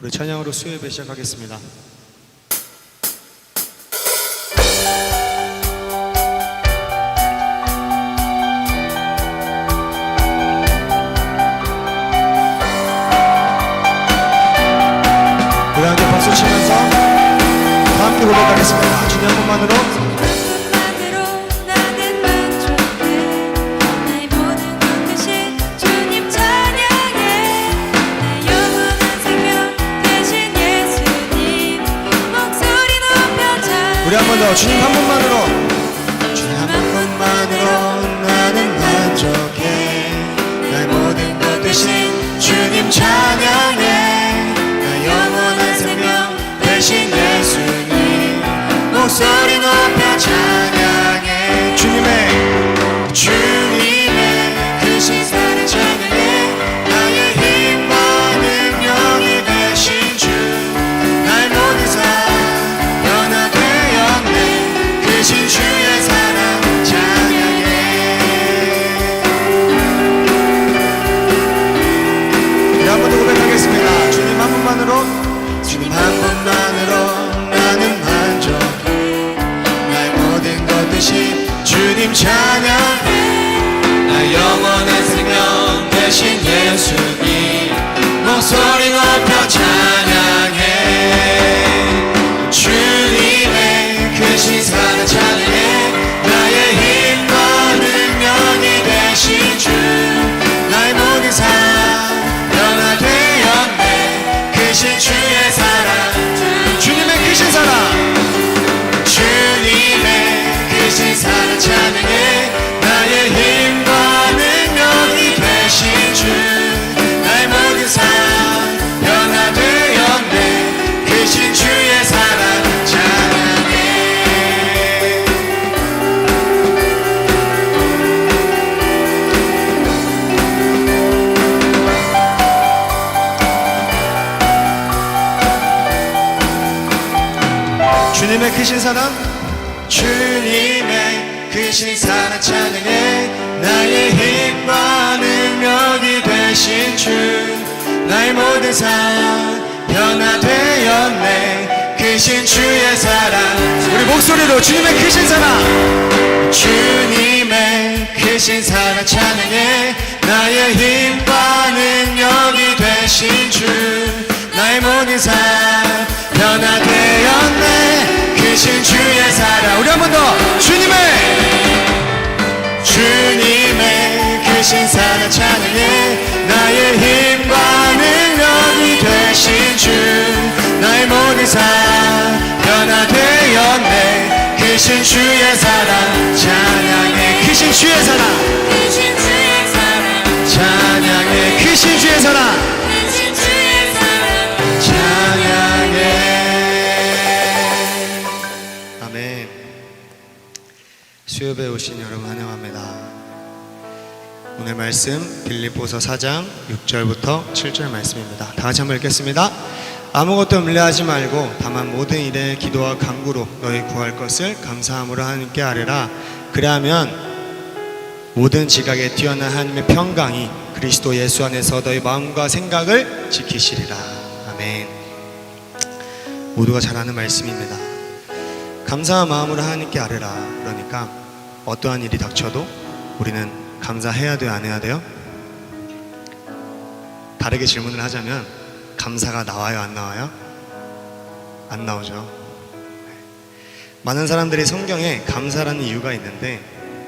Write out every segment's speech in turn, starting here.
우리 찬양으로 수요예배 시작하겠습니다. 우리 함께 박수 치면서 다 함께 고백하겠습니다. 주님 한 번만으로 우리 한 번 더 주님 한 번만으로 주님 한 번만으로 나는 만족해 나의 모든 것 대신 주님 찬양해 나의 영원한 생명 대신 예수님 목소리 높여 찬양해 주님의 그 신사를 찬양해 나의 힘과 능력이 되신 주 나의 모든 삶 주의 사랑 찬양해 우리 한 번 더 고백하겠습니다. 주님 한 번만으로 나는 만족해 나의 모든 것 대신 주님 찬양해 나의 영원한 생명 대신 예수님 목소리 높여 찬양해 주님의 그 신사를 찬양해 나의 힘과 능력이 되신 주 나의 모든 삶 변화되었네 크신 주의 사랑 주님의 크신 사랑 주님의 크신 사랑 찬양해 나의 힘과 능력이 되신 주 나의 모든 삶 변화되었네 크신 주의 사랑 주님의 크신 사랑 주님의 크신 사랑 찬양해 나의 힘과 능력이 되신 주 나의 모든 삶 변화되었네 크신 주의 사랑 우리 목소리로 주님의 크신 사랑 주님의 크신 사랑 찬양해 나의 힘과 능력이 되신 주 나의 모든 삶 변화되었네 크신 주의 사랑 우리 한 번 더 주님의 크신 사랑 찬양해 나의 힘과 능력이 되신 주 나의 모든 삶 변화되었네 크신 주의 사랑 찬양해 크신 주의 사랑 찬양해 크신 주의 사랑 수요예배에 오신 여러분 환영합니다. 오늘 말씀 빌립보서 4장 6절부터 7절 말씀입니다. 다 같이 한번 읽겠습니다. 아무것도 염려하지 말고 다만 모든 일에 기도와 간구로 너희 구할 것을 감사함으로 하나님께 아뢰라. 그리하면 모든 지각에 뛰어난 하나님의 평강이 그리스도 예수 안에서 너희 마음과 생각을 지키시리라. 아멘. 모두가 잘 아는 말씀입니다. 감사한 마음으로 하나님께 아뢰라. 그러니까 어떠한 일이 닥쳐도 우리는 감사해야 돼요? 안 해야 돼요? 다르게 질문을 하자면 감사가 나와요? 안 나와요? 안 나오죠. 많은 사람들이 성경에 감사라는 이유가 있는데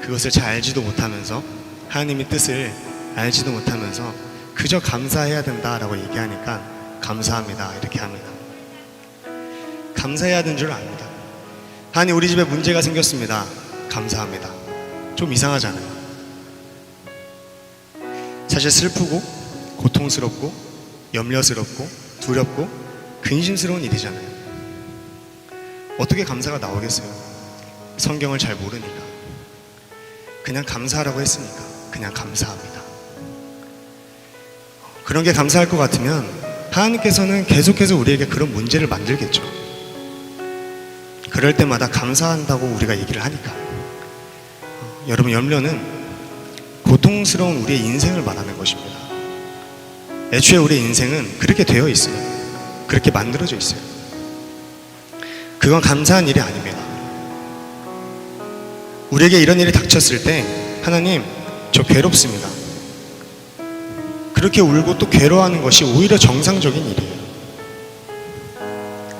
그것을 잘 알지도 못하면서 하나님의 뜻을 알지도 못하면서 그저 감사해야 된다라고 얘기하니까 감사합니다 이렇게 합니다. 감사해야 되는 줄 압니다. 하나님 우리 집에 문제가 생겼습니다. 감사합니다. 좀 이상하잖아요. 사실 슬프고 고통스럽고 염려스럽고 두렵고 근심스러운 일이잖아요. 어떻게 감사가 나오겠어요? 성경을 잘 모르니까. 그냥 감사하라고 했으니까 그냥 감사합니다. 그런 게 감사할 것 같으면 하나님께서는 계속해서 우리에게 그런 문제를 만들겠죠. 그럴 때마다 감사한다고 우리가 얘기를 하니까. 여러분, 염려는 고통스러운 우리의 인생을 말하는 것입니다. 애초에 우리의 인생은 그렇게 되어 있어요. 그렇게 만들어져 있어요. 그건 감사한 일이 아닙니다. 우리에게 이런 일이 닥쳤을 때 하나님, 저 괴롭습니다. 그렇게 울고 또 괴로워하는 것이 오히려 정상적인 일이에요.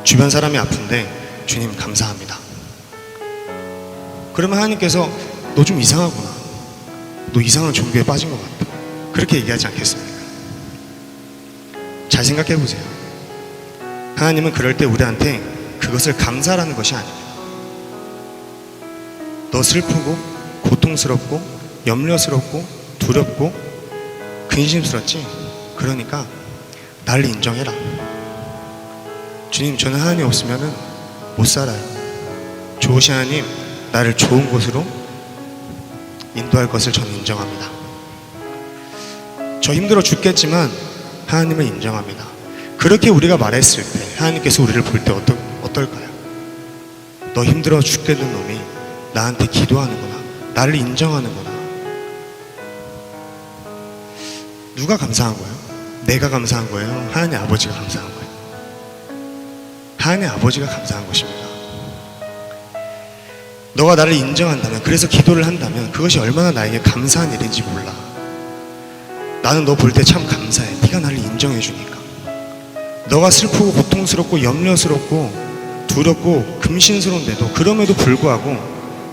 주변 사람이 아픈데 주님 감사합니다. 그러면 하나님께서 너 좀 이상하구나, 너 이상한 종교에 빠진 것 같다, 그렇게 얘기하지 않겠습니까? 잘 생각해 보세요. 하나님은 그럴 때 우리한테 그것을 감사라는 것이 아닙니다. 너 슬프고 고통스럽고 염려스럽고 두렵고 근심스럽지? 그러니까 나를 인정해라. 주님, 저는 하나님 없으면 못 살아요. 좋으신 하나님, 나를 좋은 곳으로 인도할 것을 저는 인정합니다. 저 힘들어 죽겠지만 하나님을 인정합니다. 그렇게 우리가 말했을 때 하나님께서 우리를 볼 때 어떨까요? 너 힘들어 죽겠는 놈이 나한테 기도하는구나, 나를 인정하는구나. 누가 감사한 거예요? 내가 감사한 거예요? 하나님 아버지가 감사한 거예요? 하나님 아버지가 감사한 것입니다. 너가 나를 인정한다면, 그래서 기도를 한다면 그것이 얼마나 나에게 감사한 일인지 몰라. 나는 너 볼 때 참 감사해. 네가 나를 인정해 주니까. 너가 슬프고 고통스럽고 염려스럽고 두렵고 금신스러운데도 그럼에도 불구하고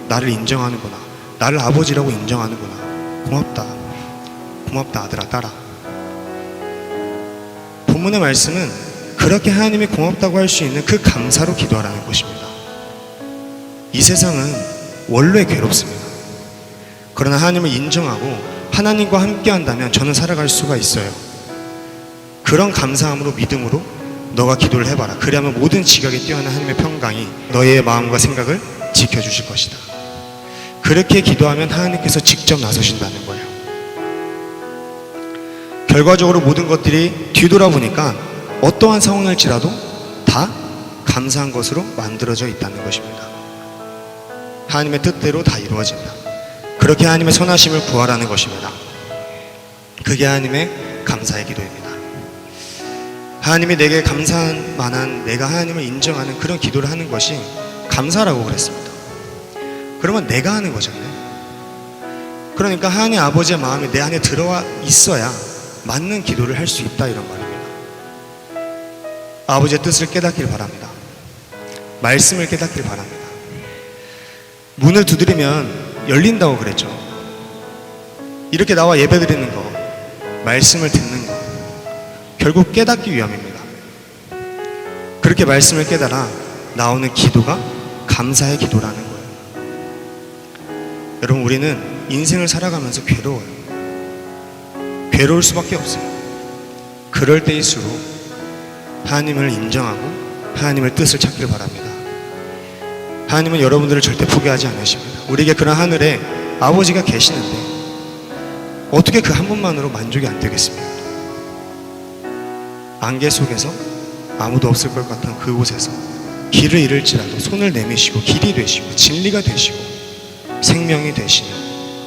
나를 인정하는구나, 나를 아버지라고 인정하는구나. 고맙다, 고맙다 아들아 딸아. 본문의 말씀은 그렇게 하나님이 고맙다고 할 수 있는 그 감사로 기도하라는 것입니다. 이 세상은 원래 괴롭습니다. 그러나 하나님을 인정하고 하나님과 함께 한다면 저는 살아갈 수가 있어요. 그런 감사함으로, 믿음으로 너가 기도를 해봐라. 그리하면 모든 지각에 뛰어난 하나님의 평강이 너의 마음과 생각을 지켜주실 것이다. 그렇게 기도하면 하나님께서 직접 나서신다는 거예요. 결과적으로 모든 것들이 뒤돌아보니까 어떠한 상황일지라도 다 감사한 것으로 만들어져 있다는 것입니다. 하나님의 뜻대로 다 이루어진다. 그렇게 하나님의 선하심을 구하라는 것입니다. 그게 하나님의 감사의 기도입니다. 하나님이 내게 감사한 만한, 내가 하나님을 인정하는 그런 기도를 하는 것이 감사라고 그랬습니다. 그러면 내가 하는 거잖아요. 그러니까 하나님 아버지의 마음이 내 안에 들어와 있어야 맞는 기도를 할 수 있다, 이런 말입니다. 아버지의 뜻을 깨닫길 바랍니다. 말씀을 깨닫길 바랍니다. 문을 두드리면 열린다고 그랬죠. 이렇게 나와 예배 드리는 거, 말씀을 듣는 거, 결국 깨닫기 위함입니다. 그렇게 말씀을 깨달아 나오는 기도가 감사의 기도라는 거예요. 여러분, 우리는 인생을 살아가면서 괴로워요. 괴로울 수밖에 없어요. 그럴 때일수록 하나님을 인정하고 하나님의 뜻을 찾길 바랍니다. 하나님은 여러분들을 절대 포기하지 않으십니다. 우리에게 그런 하늘에 아버지가 계시는데 어떻게 그 한 분만으로 만족이 안 되겠습니까? 안개 속에서 아무도 없을 것 같은 그곳에서 길을 잃을지라도 손을 내미시고 길이 되시고 진리가 되시고 생명이 되시는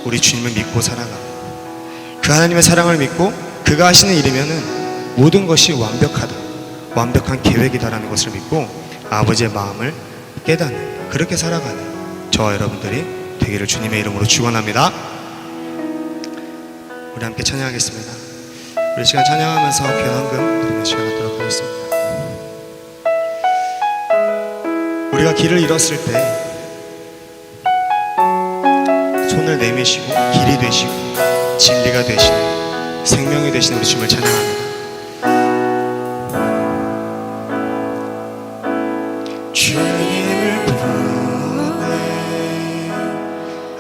우리 주님을 믿고 살아가는 그 하나님의 사랑을 믿고 그가 하시는 일이면은 모든 것이 완벽하다, 완벽한 계획이다라는 것을 믿고 아버지의 마음을 깨닫는, 그렇게 살아가는 저와 여러분들이 되기를 주님의 이름으로 축원합니다. 우리 함께 찬양하겠습니다. 우리 시간 찬양하면서 교향금 드리는 시간 갖도록 하겠습니다. 우리가 길을 잃었을 때 손을 내미시고 길이 되시고 진리가 되시는 생명이 되시는 우리 주님을 찬양합니다. 주님을 보내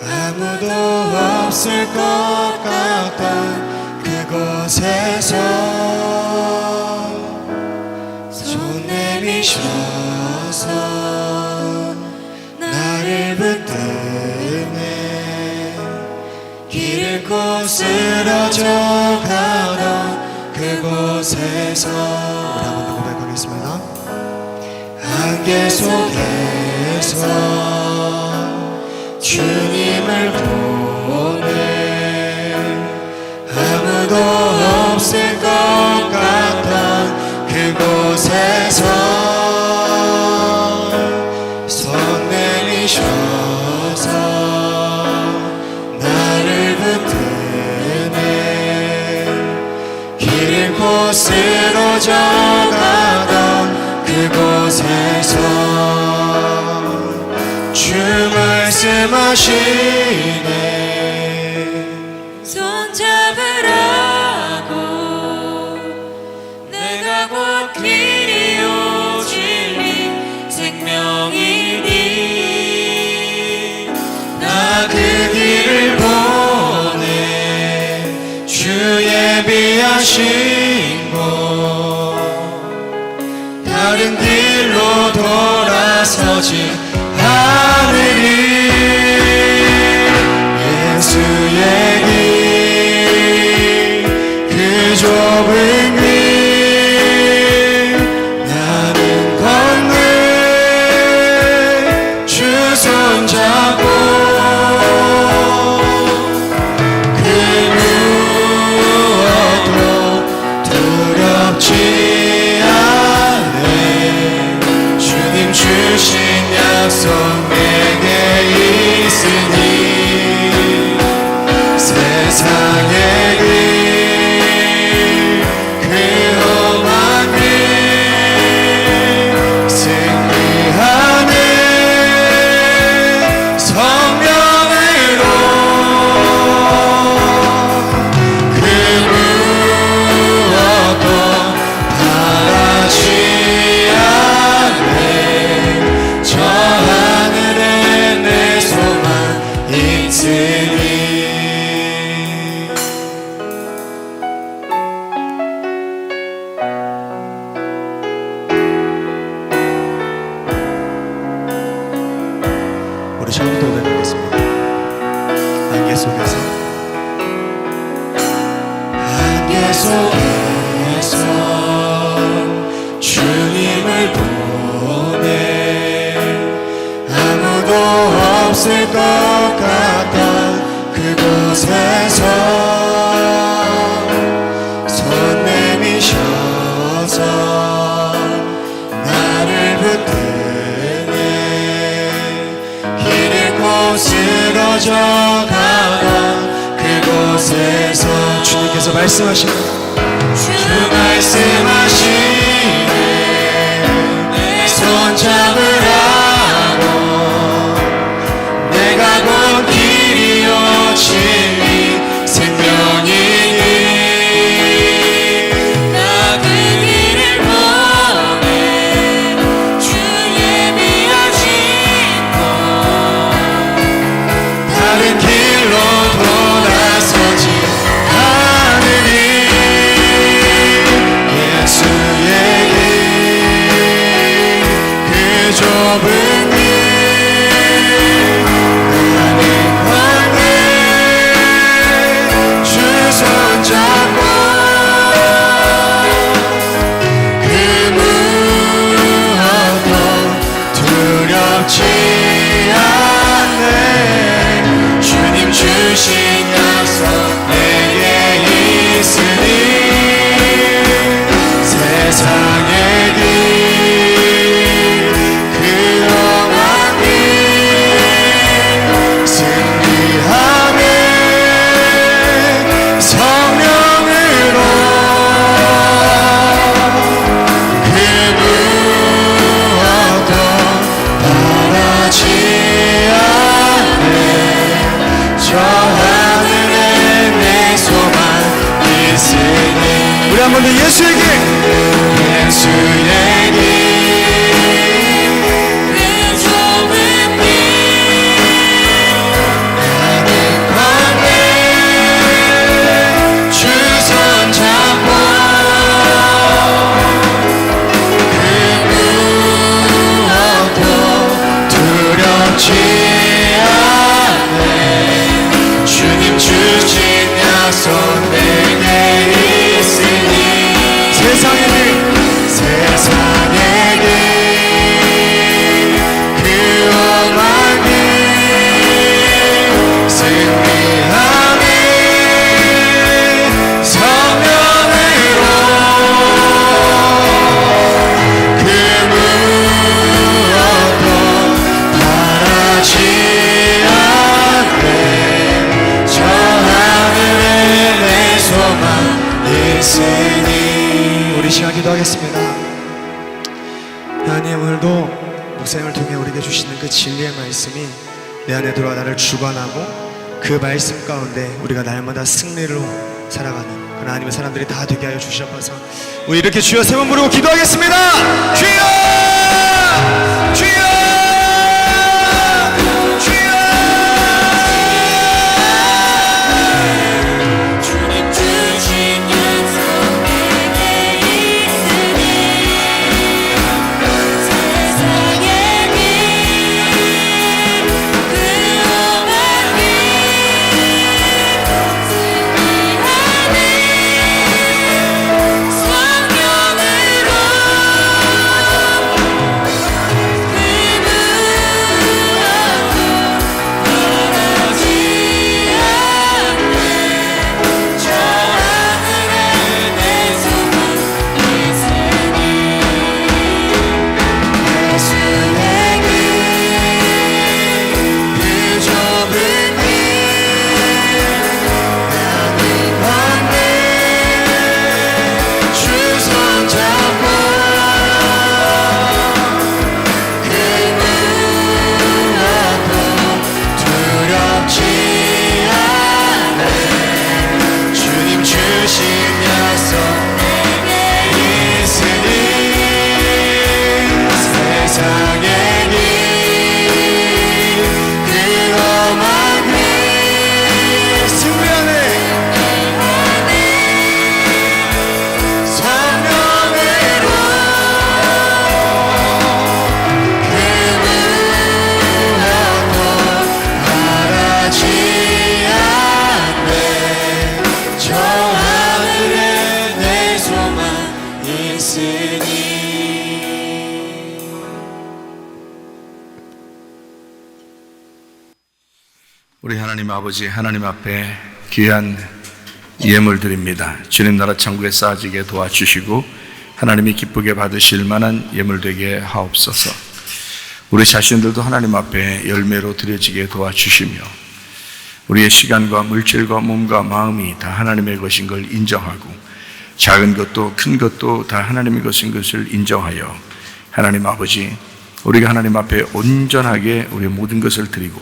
아무도 없을 것 같던 그곳에서 손 내미셔서 나를 붙드네 길 잃고 쓰러져가던 그곳에서 우리 한번 더 고백하겠습니다. 안개 속에서 주님을 보내 아무도 없을 것 같던 그곳에서 쓰러져 가던 그곳에서 주 말씀하시네. 손잡으라고 내가 곧 길이요 진리 생명이니 나 그 길을 보내 주 예비하신 곳 다른 길로 돌아서지 않으리. 예수의 길 그 좁은 길 나는 건너 주 손잡고 그 무엇도 두렵지 않네. 주님 주신 약속 내게 있으니 세상의 길 그 험한 길 승리하네. 성령으로 그 무엇도 바라지 않네. 저 하늘에 내 소망 있으니. 우리 처음부터 고백하겠습니다. 안개 속에서 주님을 보내 아무도 없을 것 같던 그곳에서 손 내미셔서 나를 붙드네. 길 잃고 쓰러져 가던 그곳에서 주님께서 말씀하시네. 주 말씀하시네. 내 손 잡으라고 내가 곧 길이요 진리 생명이니 나 그 길을 보내 주 예비하신 곳 다른 길로 돌아서지 않으리. 예수의 길 그 좁은 길 나는 건너 주 손잡고 그 무엇도 두렵지 않네. 주님 주신 약속 내게 있으니 세상의 길 그 험한 길 승리하네. 성령으로 그 무엇도 바라지 않네. 저 하늘에 내 소망 있으니. 우리 한 번 더 예수의 길 예수의 길 그 좁은 길 나는 건네 주 손잡고 그 무엇도 두렵지 않네. 주님 주신 약속 내게 있으니 세상의 길 그 험한 길 승리하네. 성령으로 그 무엇도 바라지 않네. 저 하늘에 내 소망 있으니 시간 기도하겠습니다. 하나님, 오늘도 목사님을 통해 우리에게 주시는 그 진리의 말씀이 내 안에 들어와 나를 주관하고 그 말씀 가운데 우리가 날마다 승리로 살아가는 그 하나님의 사람들이 다 되게 하여 주시옵소서. 우리 이렇게 주여 세 번 부르고 기도하겠습니다. 주여! 주여! 주여! 주님 주신 약속 내게 있으니 세상의 빛 그 험한 길 승리하는 성령으로 우리 하나님 아버지, 하나님 앞에 귀한 예물 드립니다. 주님 나라 천국에 쌓아지게 도와주시고 하나님이 기쁘게 받으실 만한 예물 되게 하옵소서. 우리 자신들도 하나님 앞에 열매로 드려지게 도와주시며 우리의 시간과 물질과 몸과 마음이 다 하나님의 것인 걸 인정하고 작은 것도 큰 것도 다 하나님의 것인 것을 인정하여 하나님 아버지, 우리가 하나님 앞에 온전하게 우리의 모든 것을 드리고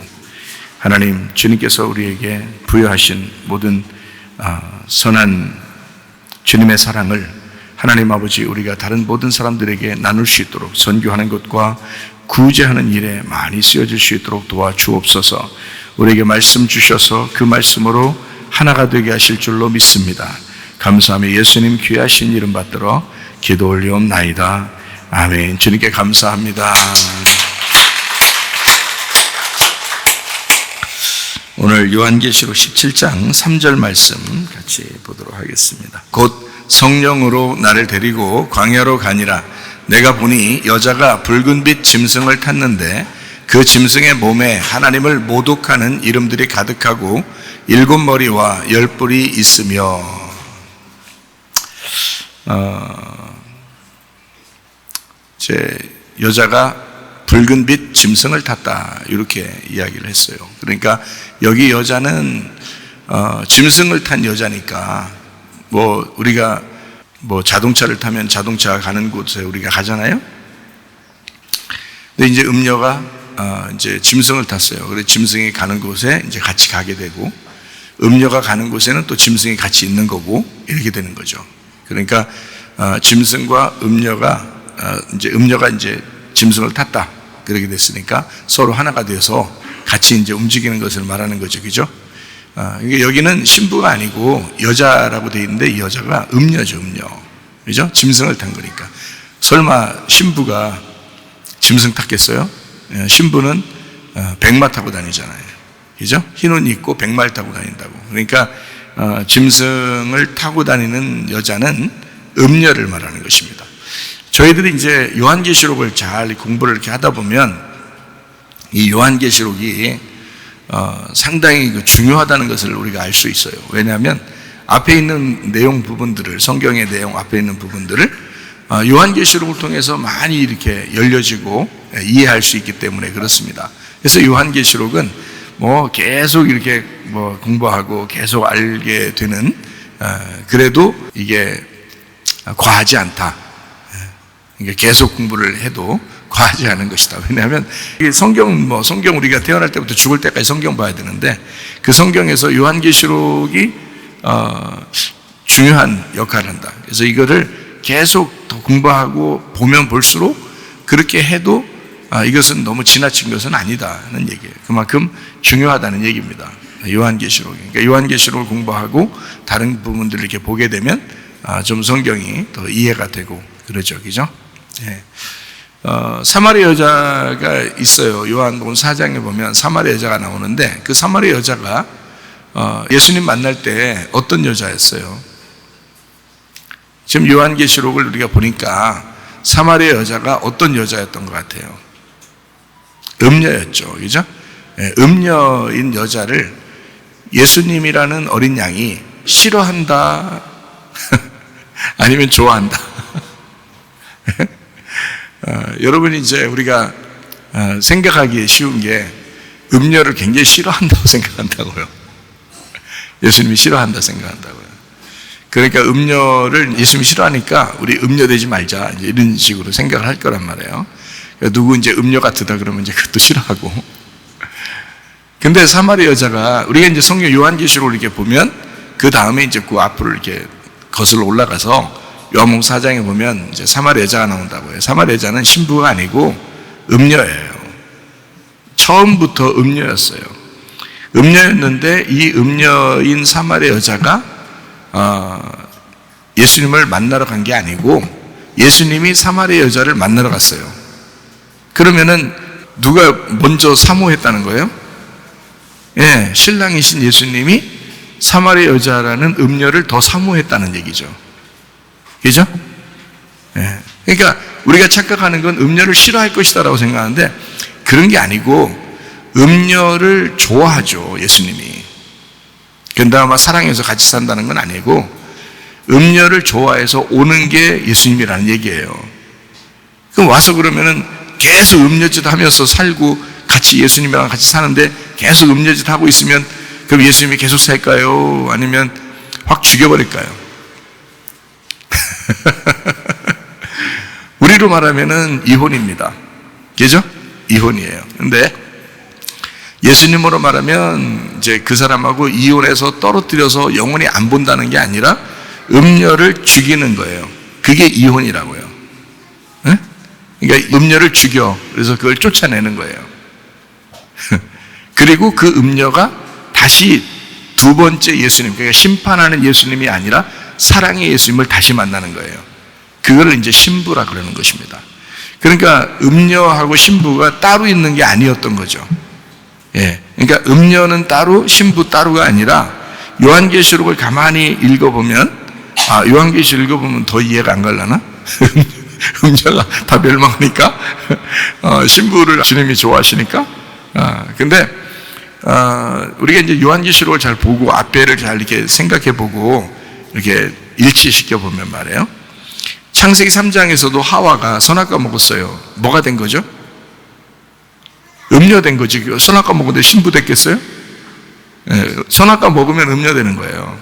하나님 주님께서 우리에게 부여하신 모든 선한 주님의 사랑을 하나님 아버지 우리가 다른 모든 사람들에게 나눌 수 있도록 선교하는 것과 구제하는 일에 많이 쓰여질 수 있도록 도와주옵소서. 우리에게 말씀 주셔서 그 말씀으로 하나가 되게 하실 줄로 믿습니다. 감사하며 예수님 귀하신 이름 받들어 기도 올리옵나이다. 아멘. 주님께 감사합니다. 오늘 요한계시록 17장 3절 말씀 같이 보도록 하겠습니다. 곧 성령으로 나를 데리고 광야로 가니라. 내가 보니 여자가 붉은 빛 짐승을 탔는데 그 짐승의 몸에 하나님을 모독하는 이름들이 가득하고 7머리와 10뿔이 있으며 여자가 붉은 빛 짐승을 탔다 이렇게 이야기를 했어요. 그러니까 여기 여자는 짐승을 탄 여자니까 우리가 자동차를 타면 자동차가 가는 곳에 우리가 가잖아요. 근데 이제 음녀가 이제 짐승을 탔어요. 그래서 짐승이 가는 곳에 이제 같이 가게 되고 음녀가 가는 곳에는 또 짐승이 같이 있는 거고 이렇게 되는 거죠. 그러니까 짐승과 음녀가 이제 짐승을 탔다. 그렇게 됐으니까 서로 하나가 돼서 같이 이제 움직이는 것을 말하는 거죠. 그죠? 여기는 신부가 아니고 여자라고 되어 있는데 이 여자가 음녀죠, 음녀. 그죠? 짐승을 탄 거니까. 설마 신부가 짐승 탔겠어요? 신부는 백마 타고 다니잖아요. 그죠? 흰 옷 입고 백마를 타고 다닌다고. 그러니까 짐승을 타고 다니는 여자는 음녀를 말하는 것입니다. 저희들이 이제 요한계시록을 잘 공부를 이렇게 하다 보면 이 요한계시록이 상당히 중요하다는 것을 우리가 알 수 있어요. 왜냐하면 앞에 있는 내용 부분들을, 성경의 내용 앞에 있는 부분들을 요한계시록을 통해서 많이 이렇게 열려지고 이해할 수 있기 때문에 그렇습니다. 그래서 요한계시록은 계속 이렇게 공부하고 계속 알게 되는, 그래도 이게 과하지 않다. 그러니까 계속 공부를 해도 과하지 않은 것이다. 왜냐하면 이게 성경 우리가 태어날 때부터 죽을 때까지 성경 봐야 되는데 그 성경에서 요한계시록이 중요한 역할을 한다. 그래서 이거를 계속 더 공부하고 보면 볼수록 그렇게 해도 이것은 너무 지나친 것은 아니다는 얘기예요. 그만큼 중요하다는 얘기입니다. 요한계시록이. 그러니까 요한계시록을 공부하고 다른 부분들을 이렇게 보게 되면 좀 성경이 더 이해가 되고 그러죠. 그죠? 예. 사마리 여자가 있어요. 요한복음 4장에 보면 사마리 여자가 나오는데 그 사마리 여자가 예수님 만날 때 어떤 여자였어요? 지금 요한계시록을 우리가 보니까 사마리 여자가 어떤 여자였던 것 같아요? 음녀였죠. 그죠? 예, 음녀인 여자를 예수님이라는 어린 양이 싫어한다 아니면 좋아한다. 여러분이 이제 우리가 생각하기에 쉬운 게 음녀를 굉장히 싫어한다고 생각한다고요. 예수님이 싫어한다 생각한다고요. 그러니까 음녀를 예수님이 싫어하니까 우리 음녀 되지 말자 이런 식으로 생각을 할 거란 말이에요. 누구 이제 음녀 같으다 그러면 이제 그것도 싫어하고. 근데 사마리 여자가 우리가 이제 성경 요한계시록을 이렇게 보면 그 다음에 이제 그 앞으로 이렇게 거슬러 올라가서 요한복음 4장에 보면 이제 사마리 여자가 나온다고 해요. 사마리 여자는 신부가 아니고 음녀예요. 처음부터 음녀였어요. 음녀였는데 이 음녀인 사마리 여자가 예수님을 만나러 간 게 아니고 예수님이 사마리 여자를 만나러 갔어요. 그러면은 누가 먼저 사모했다는 거예요? 예, 신랑이신 예수님이 사마리 여자라는 음녀를 더 사모했다는 얘기죠. 그죠? 예. 그러니까 우리가 착각하는 건 음녀를 싫어할 것이다라고 생각하는데 그런 게 아니고 음녀를 좋아하죠, 예수님이. 그런데 아마 사랑해서 같이 산다는 건 아니고 음녀를 좋아해서 오는 게 예수님이라는 얘기예요. 그럼 와서 그러면은 계속 음녀짓 하면서 살고 같이 예수님이랑 같이 사는데 계속 음녀짓 하고 있으면 그럼 예수님이 계속 살까요? 아니면 확 죽여버릴까요? 우리로 말하면은 이혼입니다. 그죠? 이혼이에요. 근데 예수님으로 말하면 이제 그 사람하고 이혼해서 떨어뜨려서 영원히 안 본다는 게 아니라 음녀를 죽이는 거예요. 그게 이혼이라고요. 네? 그러니까 음녀를 죽여. 그래서 그걸 쫓아내는 거예요. 그리고 그 음녀가 다시 두 번째 예수님, 그러니까 심판하는 예수님이 아니라 사랑의 예수님을 다시 만나는 거예요. 그거를 이제 신부라 그러는 것입니다. 그러니까 음녀하고 신부가 따로 있는 게 아니었던 거죠. 예. 그러니까 음녀는 따로, 신부 따로가 아니라 요한계시록을 가만히 읽어보면, 요한계시록 읽어보면 더 이해가 안 가려나? 음녀가 다 멸망하니까, 신부를 주님이 좋아하시니까. 근데, 우리가 이제 요한계시록을 잘 보고 앞에를 잘 이렇게 생각해 보고 이렇게 일치시켜 보면 말이에요. 창세기 3장에서도 하와가 선악과 먹었어요. 뭐가 된 거죠? 음녀된 거지. 선악과 먹었는데 신부 됐겠어요? 예, 선악과 먹으면 음녀되는 거예요.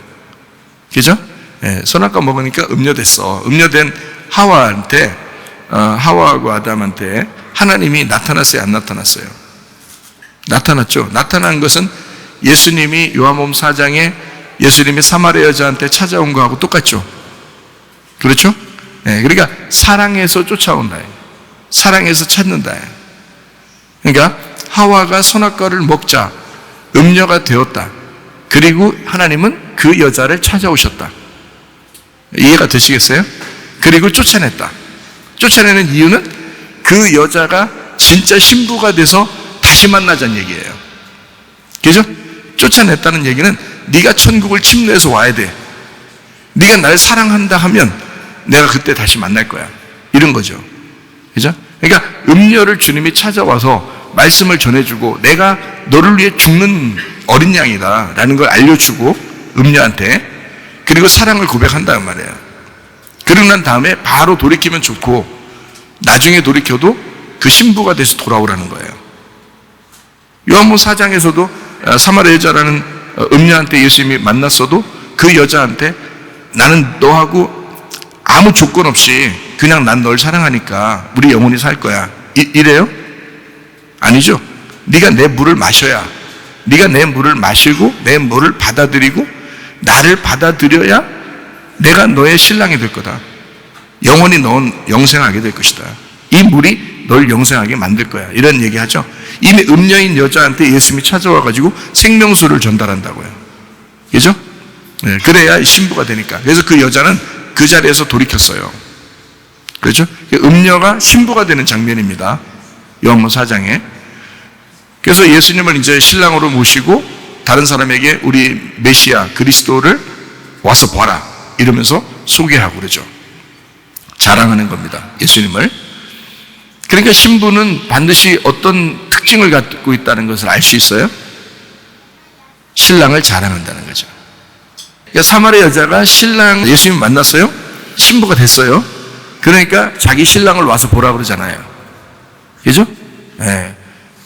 그죠? 예, 선악과 먹으니까 음녀됐어. 음녀된 하와한테, 하와하고 아담한테 하나님이 나타났어요? 안 나타났어요? 나타났죠. 나타난 것은 예수님이 요한복음 4장에 예수님이 사마리 여자한테 찾아온 거하고 똑같죠. 그렇죠? 네, 그러니까 사랑해서 쫓아온다. 사랑해서 찾는다. 그러니까 하와가 선악과를 먹자 음녀가 되었다. 그리고 하나님은 그 여자를 찾아오셨다. 이해가 되시겠어요? 그리고 쫓아냈다. 쫓아내는 이유는 그 여자가 진짜 신부가 돼서 다시 만나자는 얘기예요. 그죠? 쫓아냈다는 얘기는 네가 천국을 침노해서 와야 돼. 네가 날 사랑한다 하면 내가 그때 다시 만날 거야. 이런 거죠. 그죠? 그러니까 음녀를 주님이 찾아와서 말씀을 전해주고 내가 너를 위해 죽는 어린 양이다 라는 걸 알려주고 음녀한테 그리고 사랑을 고백한다는 말이에요. 그러고 난 다음에 바로 돌이키면 좋고 나중에 돌이켜도 그 신부가 돼서 돌아오라는 거예요. 요한복음 4장에서도 사마리 여자라는 음녀한테 예수님이 만났어도 그 여자한테 나는 너하고 아무 조건 없이 그냥 난 널 사랑하니까 우리 영원히 살 거야. 이래요? 아니죠. 네가 내 물을 마셔야, 네가 내 물을 마시고 내 물을 받아들이고 나를 받아들여야 내가 너의 신랑이 될 거다. 영원히 넌 영생하게 될 것이다. 이 물이 널 영생하게 만들 거야. 이런 얘기하죠. 이미 음녀인 여자한테 예수님이 찾아와가지고 생명수를 전달한다고요. 그죠? 네, 그래야 신부가 되니까. 그래서 그 여자는 그 자리에서 돌이켰어요. 그렇죠? 음녀가 신부가 되는 장면입니다. 요한복음 4장에. 그래서 예수님을 이제 신랑으로 모시고 다른 사람에게 우리 메시아 그리스도를 와서 봐라 이러면서 소개하고 그러죠. 자랑하는 겁니다. 예수님을. 그러니까 신부는 반드시 어떤 특징을 갖고 있다는 것을 알 수 있어요. 신랑을 자랑한다는 거죠. 그러니까 사마리아 여자가 신랑 예수님 만났어요. 신부가 됐어요. 그러니까 자기 신랑을 와서 보라 그러잖아요. 그죠? 네.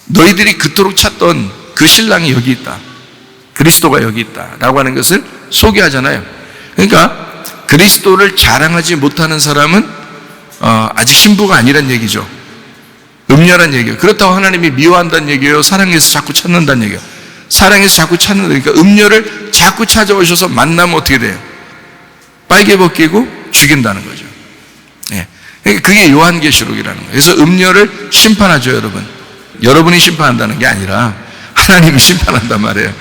너희들이 그토록 찾던 그 신랑이 여기 있다. 그리스도가 여기 있다. 라고 하는 것을 소개하잖아요. 그러니까 그리스도를 자랑하지 못하는 사람은 아직 신부가 아니란 얘기죠. 음녀란 얘기예요. 그렇다고 하나님이 미워한다는 얘기예요. 사랑해서 자꾸 찾는다는 얘기예요. 사랑해서 자꾸 찾는다. 그러니까 음녀를 자꾸 찾아오셔서 만나면 어떻게 돼요? 빨개 벗기고 죽인다는 거죠. 예. 그러니까 그게 요한계시록이라는 거예요. 그래서 음녀를 심판하죠, 여러분. 여러분이 심판한다는 게 아니라 하나님이 심판한단 말이에요.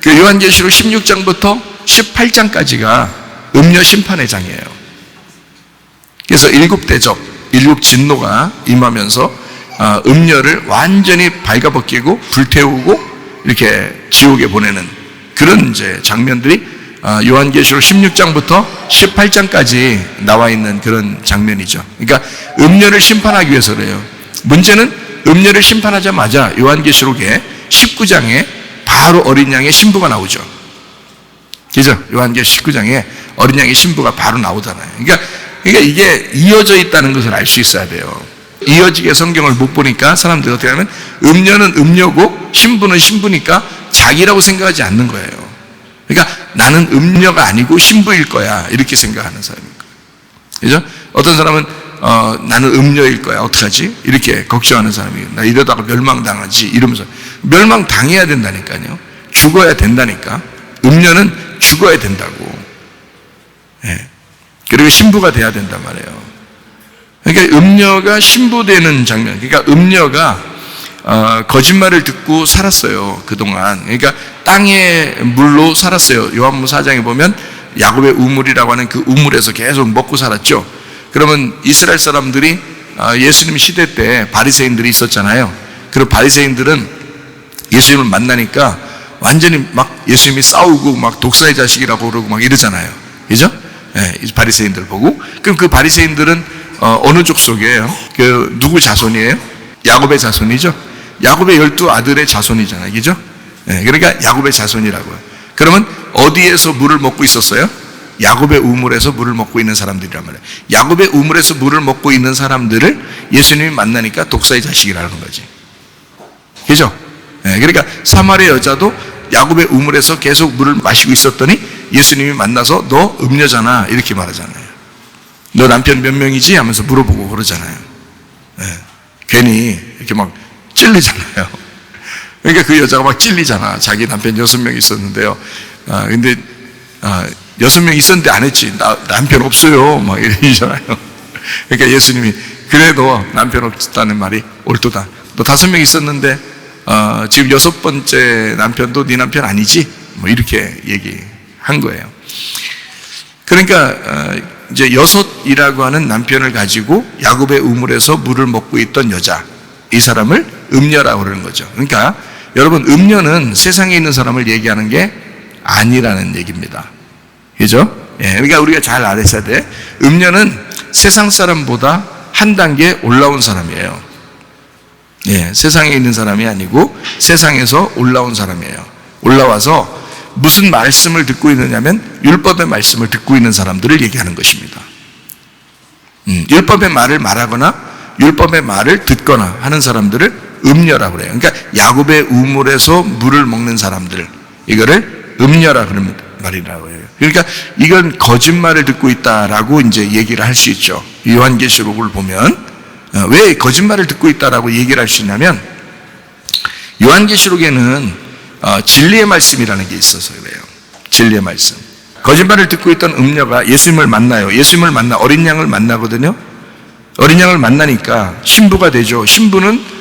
그 요한계시록 16장부터 18장까지가 음녀 심판의 장이에요. 그래서 일곱 대접, 일곱 진노가 임하면서 음녀를 완전히 발가벗기고 불태우고 이렇게 지옥에 보내는 그런 이제 장면들이 요한계시록 16장부터 18장까지 나와 있는 그런 장면이죠. 그러니까 음녀를 심판하기 위해서 그래요. 문제는 음녀를 심판하자마자 요한계시록에 19장에 바로 어린 양의 신부가 나오죠. 그죠? 요한계시록 19장에 어린 양의 신부가 바로 나오잖아요. 그러니까 이게 이어져 있다는 것을 알 수 있어야 돼요. 이어지게 성경을 못 보니까 사람들이 어떻게 하면 음녀는 음녀고 신부는 신부니까 자기라고 생각하지 않는 거예요. 그러니까 나는 음녀가 아니고 신부일 거야 이렇게 생각하는 사람인 거예요. 그죠? 어떤 사람은 나는 음녀일 거야 어떡하지? 이렇게 걱정하는 사람이에요. 나 이러다가 멸망당하지 이러면서 멸망당해야 된다니까요. 죽어야 된다니까. 음녀는 죽어야 된다고. 예. 그리고 신부가 돼야 된단 말이에요. 그러니까 음녀가 신부되는 장면. 그러니까 음녀가 거짓말을 듣고 살았어요. 그동안. 그러니까 땅의 물로 살았어요. 요한복음 4장에 보면 야곱의 우물이라고 하는 그 우물에서 계속 먹고 살았죠. 그러면 이스라엘 사람들이 예수님 시대 때 바리새인들이 있었잖아요. 그리고 바리새인들은 예수님을 만나니까 완전히 막 예수님이 싸우고 막 독사의 자식이라고 그러고 막 이러잖아요. 그죠? 네, 바리새인들 보고. 그럼 그 바리새인들은 어느 족속이에요? 그 누구 자손이에요? 야곱의 자손이죠. 야곱의 12 아들의 자손이잖아요. 그죠? 네, 그러니까 야곱의 자손이라고요. 그러면 어디에서 물을 먹고 있었어요? 야곱의 우물에서 물을 먹고 있는 사람들이란 말이에요. 야곱의 우물에서 물을 먹고 있는 사람들을 예수님이 만나니까 독사의 자식이라는 거지. 그죠? 네, 그러니까 사마리아 여자도 야곱의 우물에서 계속 물을 마시고 있었더니 예수님이 만나서 너 음녀잖아 이렇게 말하잖아요. 너 남편 몇 명이지? 하면서 물어보고 그러잖아요. 네, 괜히 이렇게 막 찔리잖아요. 그러니까 그 여자가 막 찔리잖아. 자기 남편 6명 있었는데요. 근데 6명 있었는데 안 했지. 나 남편 없어요. 막 이러잖아요. 그러니까 예수님이 그래 너 남편 없다는 말이 옳도다. 너 5명 있었는데 지금 6번째 남편도 네 남편 아니지? 뭐 이렇게 얘기한 거예요. 그러니까 이제 여섯이라고 하는 남편을 가지고 야곱의 우물에서 물을 먹고 있던 여자, 이 사람을 음녀라고 그러는 거죠. 그러니까 여러분 음녀는 세상에 있는 사람을 얘기하는 게 아니라는 얘기입니다. 그죠? 예, 그러니까 우리가 잘 알아야 돼. 음녀는 세상 사람보다 한 단계 올라온 사람이에요. 예, 세상에 있는 사람이 아니고 세상에서 올라온 사람이에요. 올라와서 무슨 말씀을 듣고 있느냐면 율법의 말씀을 듣고 있는 사람들을 얘기하는 것입니다. 율법의 말을 말하거나 율법의 말을 듣거나 하는 사람들을 음녀라고 그래요. 그러니까 야곱의 우물에서 물을 먹는 사람들, 이거를 음녀라 그런 말이라고 해요. 그러니까 이건 거짓말을 듣고 있다라고 이제 얘기를 할 수 있죠. 요한계시록을 보면 왜 거짓말을 듣고 있다라고 얘기를 할 수 있냐면 요한계시록에는 진리의 말씀이라는 게 있어서 그래요. 진리의 말씀. 거짓말을 듣고 있던 음녀가 예수님을 만나요. 예수님을 만나 어린 양을 만나거든요. 어린 양을 만나니까 신부가 되죠. 신부는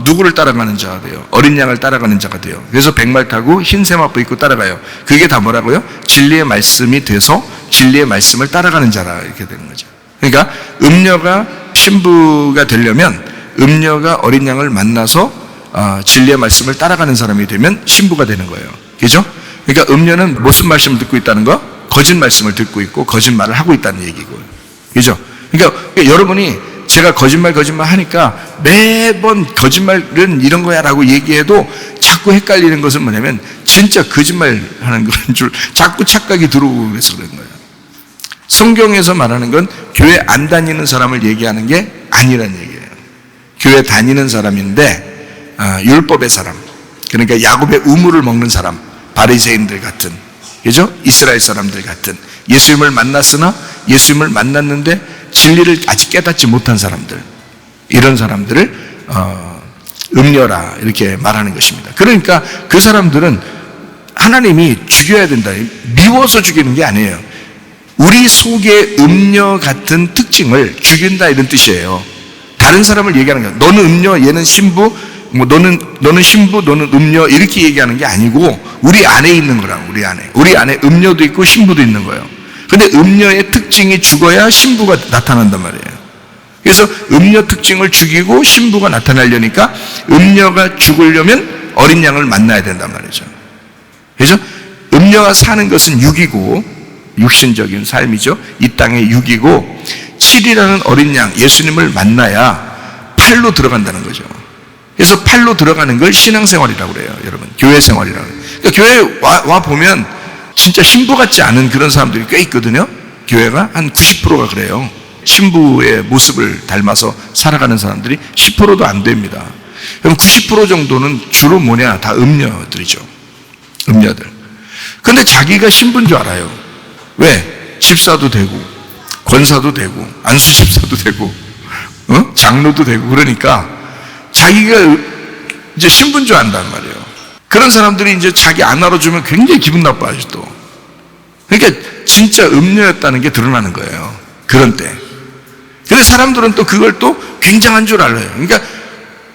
누구를 따라가는 자가 돼요? 어린 양을 따라가는 자가 돼요. 그래서 백말 타고 흰 세마포 입고 따라가요. 그게 다 뭐라고요? 진리의 말씀이 돼서 진리의 말씀을 따라가는 자라 이렇게 되는 거죠. 그러니까 음녀가 신부가 되려면 음녀가 어린 양을 만나서 진리의 말씀을 따라가는 사람이 되면 신부가 되는 거예요. 그죠? 그러니까 음녀는 무슨 말씀을 듣고 있다는 거? 거짓 말씀을 듣고 있고 거짓말을 하고 있다는 얘기고요. 그죠? 그러니까 여러분이 제가 거짓말 하니까 매번 거짓말은 이런 거야 라고 얘기해도 자꾸 헷갈리는 것은 뭐냐면 진짜 거짓말 하는 거인 줄 자꾸 착각이 들어오고 그래서 그런 거예요. 성경에서 말하는 건 교회 안 다니는 사람을 얘기하는 게 아니란 얘기예요. 교회 다니는 사람인데 율법의 사람, 그러니까 야곱의 우물을 먹는 사람, 바리새인들 같은, 그죠? 이스라엘 사람들 같은, 예수님을 만났으나 예수님을 만났는데 진리를 아직 깨닫지 못한 사람들, 이런 사람들을 음녀라 이렇게 말하는 것입니다. 그러니까 그 사람들은 하나님이 죽여야 된다, 미워서 죽이는 게 아니에요. 우리 속에 음녀 같은 특징을 죽인다 이런 뜻이에요. 다른 사람을 얘기하는 거예요. 너는 음녀, 얘는 신부, 뭐 너는 신부, 너는 음녀 이렇게 얘기하는 게 아니고 우리 안에 있는 거라고. 우리 안에 음녀도 있고 신부도 있는 거예요. 근데 음녀의 특징이 죽어야 신부가 나타난단 말이에요. 그래서 음녀 특징을 죽이고 신부가 나타나려니까 음녀가 죽으려면 어린 양을 만나야 된단 말이죠. 그래서 음녀가 사는 것은 육이고 육신적인 삶이죠. 이 땅의 육이고 7이라는 어린 양 예수님을 만나야 8로 들어간다는 거죠. 그래서 8로 들어가는 걸 신앙생활이라고 그래요. 여러분 교회 생활이라고 그래요. 그러니까 교회 와 보면 진짜 신부 같지 않은 그런 사람들이 꽤 있거든요. 교회가 한 90%가 그래요. 신부의 모습을 닮아서 살아가는 사람들이 10%도 안 됩니다. 그럼 90% 정도는 주로 뭐냐? 다 음녀들이죠. 음녀들. 근데 자기가 신부인 줄 알아요. 왜? 집사도 되고 권사도 되고 안수집사도 되고 장로도 되고 그러니까 자기가 이제 신부인 줄 안단 말이에요. 그런 사람들이 이제 자기 안 알아주면 굉장히 기분 나빠하죠 또. 그러니까 진짜 음녀였다는 게 드러나는 거예요. 그런 때. 근데 사람들은 또 그걸 또 굉장한 줄 알아요. 그러니까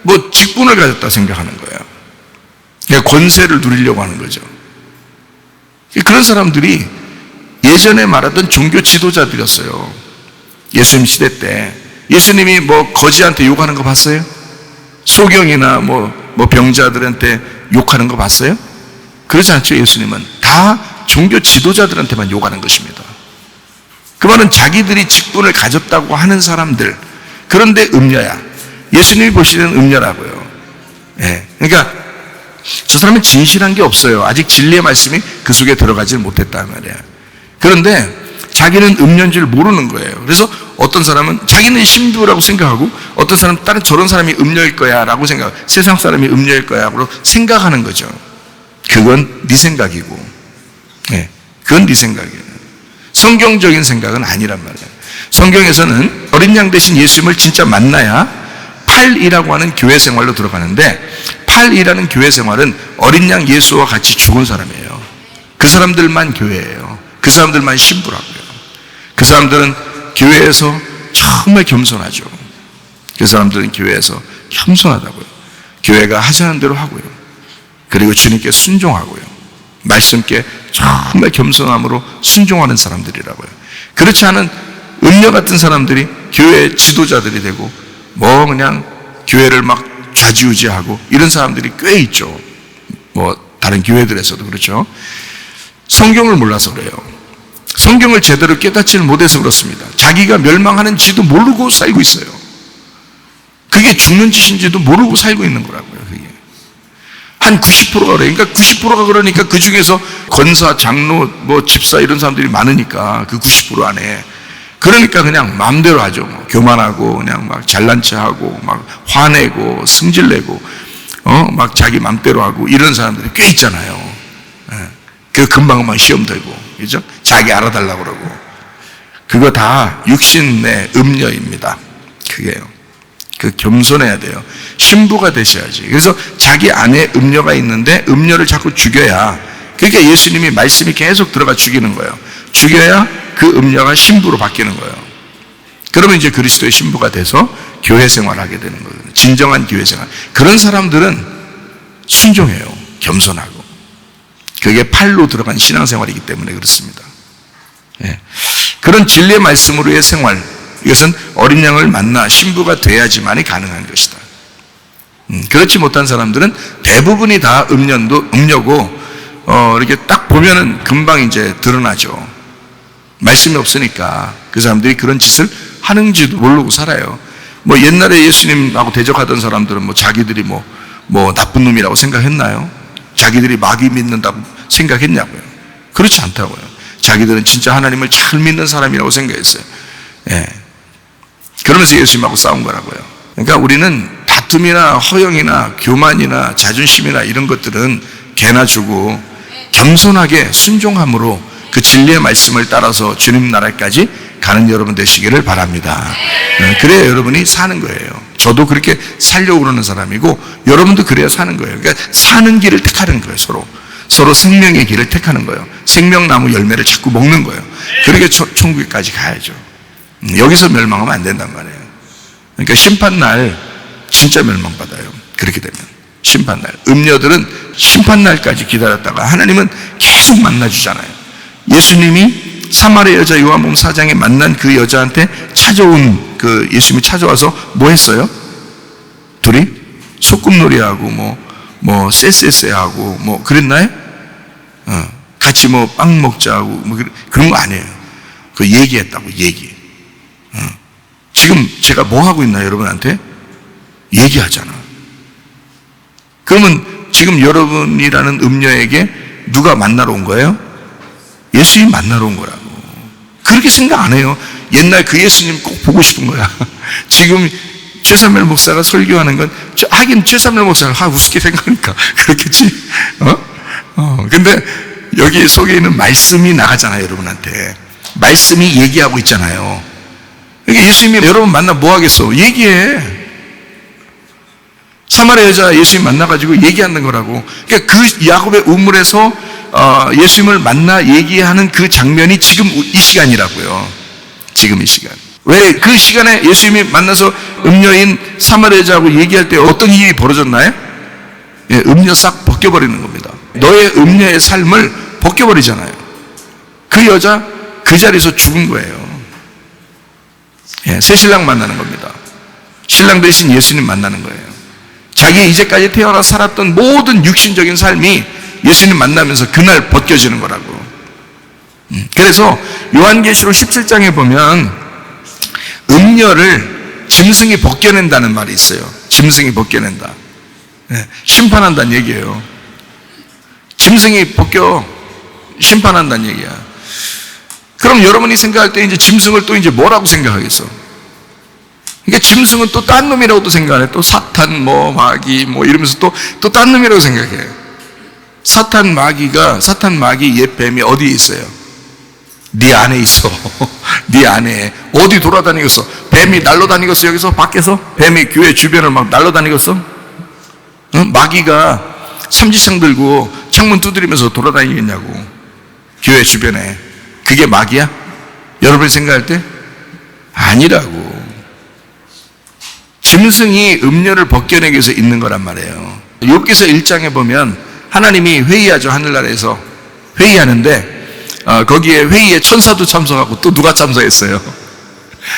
뭐 직분을 가졌다 생각하는 거예요. 그러니까 권세를 누리려고 하는 거죠. 그런 사람들이 예전에 말하던 종교 지도자들이었어요. 예수님 시대 때. 예수님이 뭐 거지한테 욕하는 거 봤어요? 소경이나 뭐 병자들한테 욕하는 거 봤어요? 그렇지 않죠. 예수님은 다 종교 지도자들한테만 욕하는 것입니다. 그 말은 자기들이 직분을 가졌다고 하는 사람들, 그런데 음녀야. 예수님이 보시는 음녀라고요. 예. 그러니까 저 사람은 진실한 게 없어요. 아직 진리의 말씀이 그 속에 들어가질 못했단 말이야. 그런데 자기는 음녀인 줄 모르는 거예요. 그래서 어떤 사람은 자기는 신부라고 생각하고 어떤 사람은 다른 저런 사람이 음녀일 거야 라고 생각하고 세상 사람이 음녀일 거야 라고 생각하는 거죠. 그건 네 생각이고, 네, 그건 네 생각이에요. 성경적인 생각은 아니란 말이에요. 성경에서는 어린 양 대신 예수님을 진짜 만나야 8이라고 하는 교회 생활로 들어가는데 8이라는 교회 생활은 어린 양 예수와 같이 죽은 사람이에요. 그 사람들만 교회예요. 그 사람들만 신부라고요. 그 사람들은 교회에서 정말 겸손하죠. 그 사람들은 교회에서 겸손하다고요. 교회가 하자는 대로 하고요. 그리고 주님께 순종하고요. 말씀께 정말 겸손함으로 순종하는 사람들이라고요. 그렇지 않은 음녀 같은 사람들이 교회 지도자들이 되고 뭐 그냥 교회를 막 좌지우지하고 이런 사람들이 꽤 있죠. 뭐 다른 교회들에서도 그렇죠. 성경을 몰라서 그래요. 성경을 제대로 깨닫지를 못해서 그렇습니다. 자기가 멸망하는지도 모르고 살고 있어요. 그게 죽는 짓인지도 모르고 살고 있는 거라고요. 그게 한 90%가 그래요. 그러니까 90%가 그러니까 그 중에서 권사, 장로, 뭐 집사 이런 사람들이 많으니까 그 90% 안에 그러니까 그냥 마음대로 하죠. 뭐 교만하고 그냥 막 잘난 체하고 막 화내고 승질내고 막 자기 마음대로 하고 이런 사람들이 꽤 있잖아요. 그 금방금방 시험 들고, 그죠? 자기 알아달라고 그러고. 그거 다 육신의 음녀입니다. 그게요. 그 겸손해야 돼요. 신부가 되셔야지. 그래서 자기 안에 음녀가 있는데 음녀를 자꾸 죽여야, 그러니까 예수님이 말씀이 계속 들어가 죽이는 거예요. 죽여야 그 음녀가 신부로 바뀌는 거예요. 그러면 이제 그리스도의 신부가 돼서 교회 생활을 하게 되는 거예요. 진정한 교회 생활. 그런 사람들은 순종해요. 겸손하고. 그게 팔로 들어간 신앙생활이기 때문에 그렇습니다. 예. 그런 진리의 말씀으로의 생활, 이것은 어린 양을 만나 신부가 돼야지만이 가능한 것이다. 그렇지 못한 사람들은 대부분이 다 음녀고, 이렇게 딱 보면은 금방 이제 드러나죠. 말씀이 없으니까 그 사람들이 그런 짓을 하는지도 모르고 살아요. 뭐 옛날에 예수님하고 대적하던 사람들은 뭐 자기들이 뭐 나쁜 놈이라고 생각했나요? 자기들이 마귀 믿는다고 생각했냐고요? 그렇지 않다고요. 자기들은 진짜 하나님을 잘 믿는 사람이라고 생각했어요. 예. 그러면서 예수님하고 싸운 거라고요. 그러니까 우리는 다툼이나 허영이나 교만이나 자존심이나 이런 것들은 개나 주고 겸손하게 순종함으로 그 진리의 말씀을 따라서 주님 나라까지 가는 여러분 되시기를 바랍니다. 그래야 여러분이 사는 거예요. 저도 그렇게 살려고 그러는 사람이고 여러분도 그래야 사는 거예요. 그러니까 사는 길을 택하는 거예요. 서로 생명의 길을 택하는 거예요. 생명나무 열매를 자꾸 먹는 거예요. 그렇게 천국까지 가야죠. 여기서 멸망하면 안 된단 말이에요. 그러니까 심판날 진짜 멸망받아요. 그렇게 되면 심판날. 음녀들은 심판날까지 기다렸다가 하나님은 계속 만나주잖아요. 예수님이 사마리아 여자 요한복음 4장에 만난 그 여자한테 찾아온 그 예수님이 찾아와서 뭐 했어요? 둘이 소꿉놀이하고 쎄쎄쎄하고 뭐 그랬나요? 같이 뭐 빵 먹자고 뭐 그런 거 아니에요. 그 얘기했다고 얘기. 지금 제가 뭐 하고 있나요, 여러분한테? 얘기하잖아. 그러면 지금 여러분이라는 음녀에게 누가 만나러 온 거예요? 예수님 만나러 온 거라고. 그렇게 생각 안 해요. 옛날 그 예수님 꼭 보고 싶은 거야. 지금 최삼일 목사가 설교하는 건 하긴 최삼일 목사가 우습게 생각하니까 그렇겠지. 근데 여기 속에 있는 말씀이 나가잖아요, 여러분한테. 말씀이 얘기하고 있잖아요. 그러니까 예수님이 여러분 만나 뭐 하겠어? 얘기해. 사마리아 여자 예수님 만나가지고 얘기하는 거라고. 그러니까 그 야곱의 우물에서 예수님을 만나 얘기하는 그 장면이 지금 이 시간이라고요. 지금 이 시간. 왜 그 시간에 예수님이 만나서 음녀인 사마리아 여자하고 얘기할 때 어떤 일이 벌어졌나요? 예, 음녀 싹 벗겨버리는 겁니다. 너의 음녀의 삶을 벗겨버리잖아요. 그 여자 그 자리에서 죽은 거예요. 예, 새 신랑 만나는 겁니다. 신랑 대신 예수님 만나는 거예요. 자기 이제까지 태어나 살았던 모든 육신적인 삶이 예수님 만나면서 그날 벗겨지는 거라고. 그래서 요한계시록 17장에 보면 음녀를 짐승이 벗겨낸다는 말이 있어요. 짐승이 벗겨낸다. 네, 심판한다는 얘기예요. 짐승이 벗겨 심판한다는 얘기야. 그럼 여러분이 생각할 때 이제 짐승을 또 이제 뭐라고 생각하겠어? 그러니까 짐승은 또 딴 놈이라고도 생각해. 또 사탄, 마귀, 이러면서 또 딴 놈이라고 생각해. 사탄 마귀 옛 뱀이 어디에 있어요? 네 안에 있어. 네 안에. 어디 돌아다니겠어? 뱀이 날아다니겠어? 여기서 밖에서? 뱀이 교회 주변을 막 날아다니겠어? 마귀가 삼지창 들고 창문 두드리면서 돌아다니겠냐고. 교회 주변에. 그게 마귀야? 여러분이 생각할 때? 아니라고. 짐승이 음녀를 벗겨내기 위해서 있는 거란 말이에요. 욥기서 1장에 보면 하나님이 회의하죠. 하늘나라에서 회의하는데 거기에 회의에 천사도 참석하고 또 누가 참석했어요?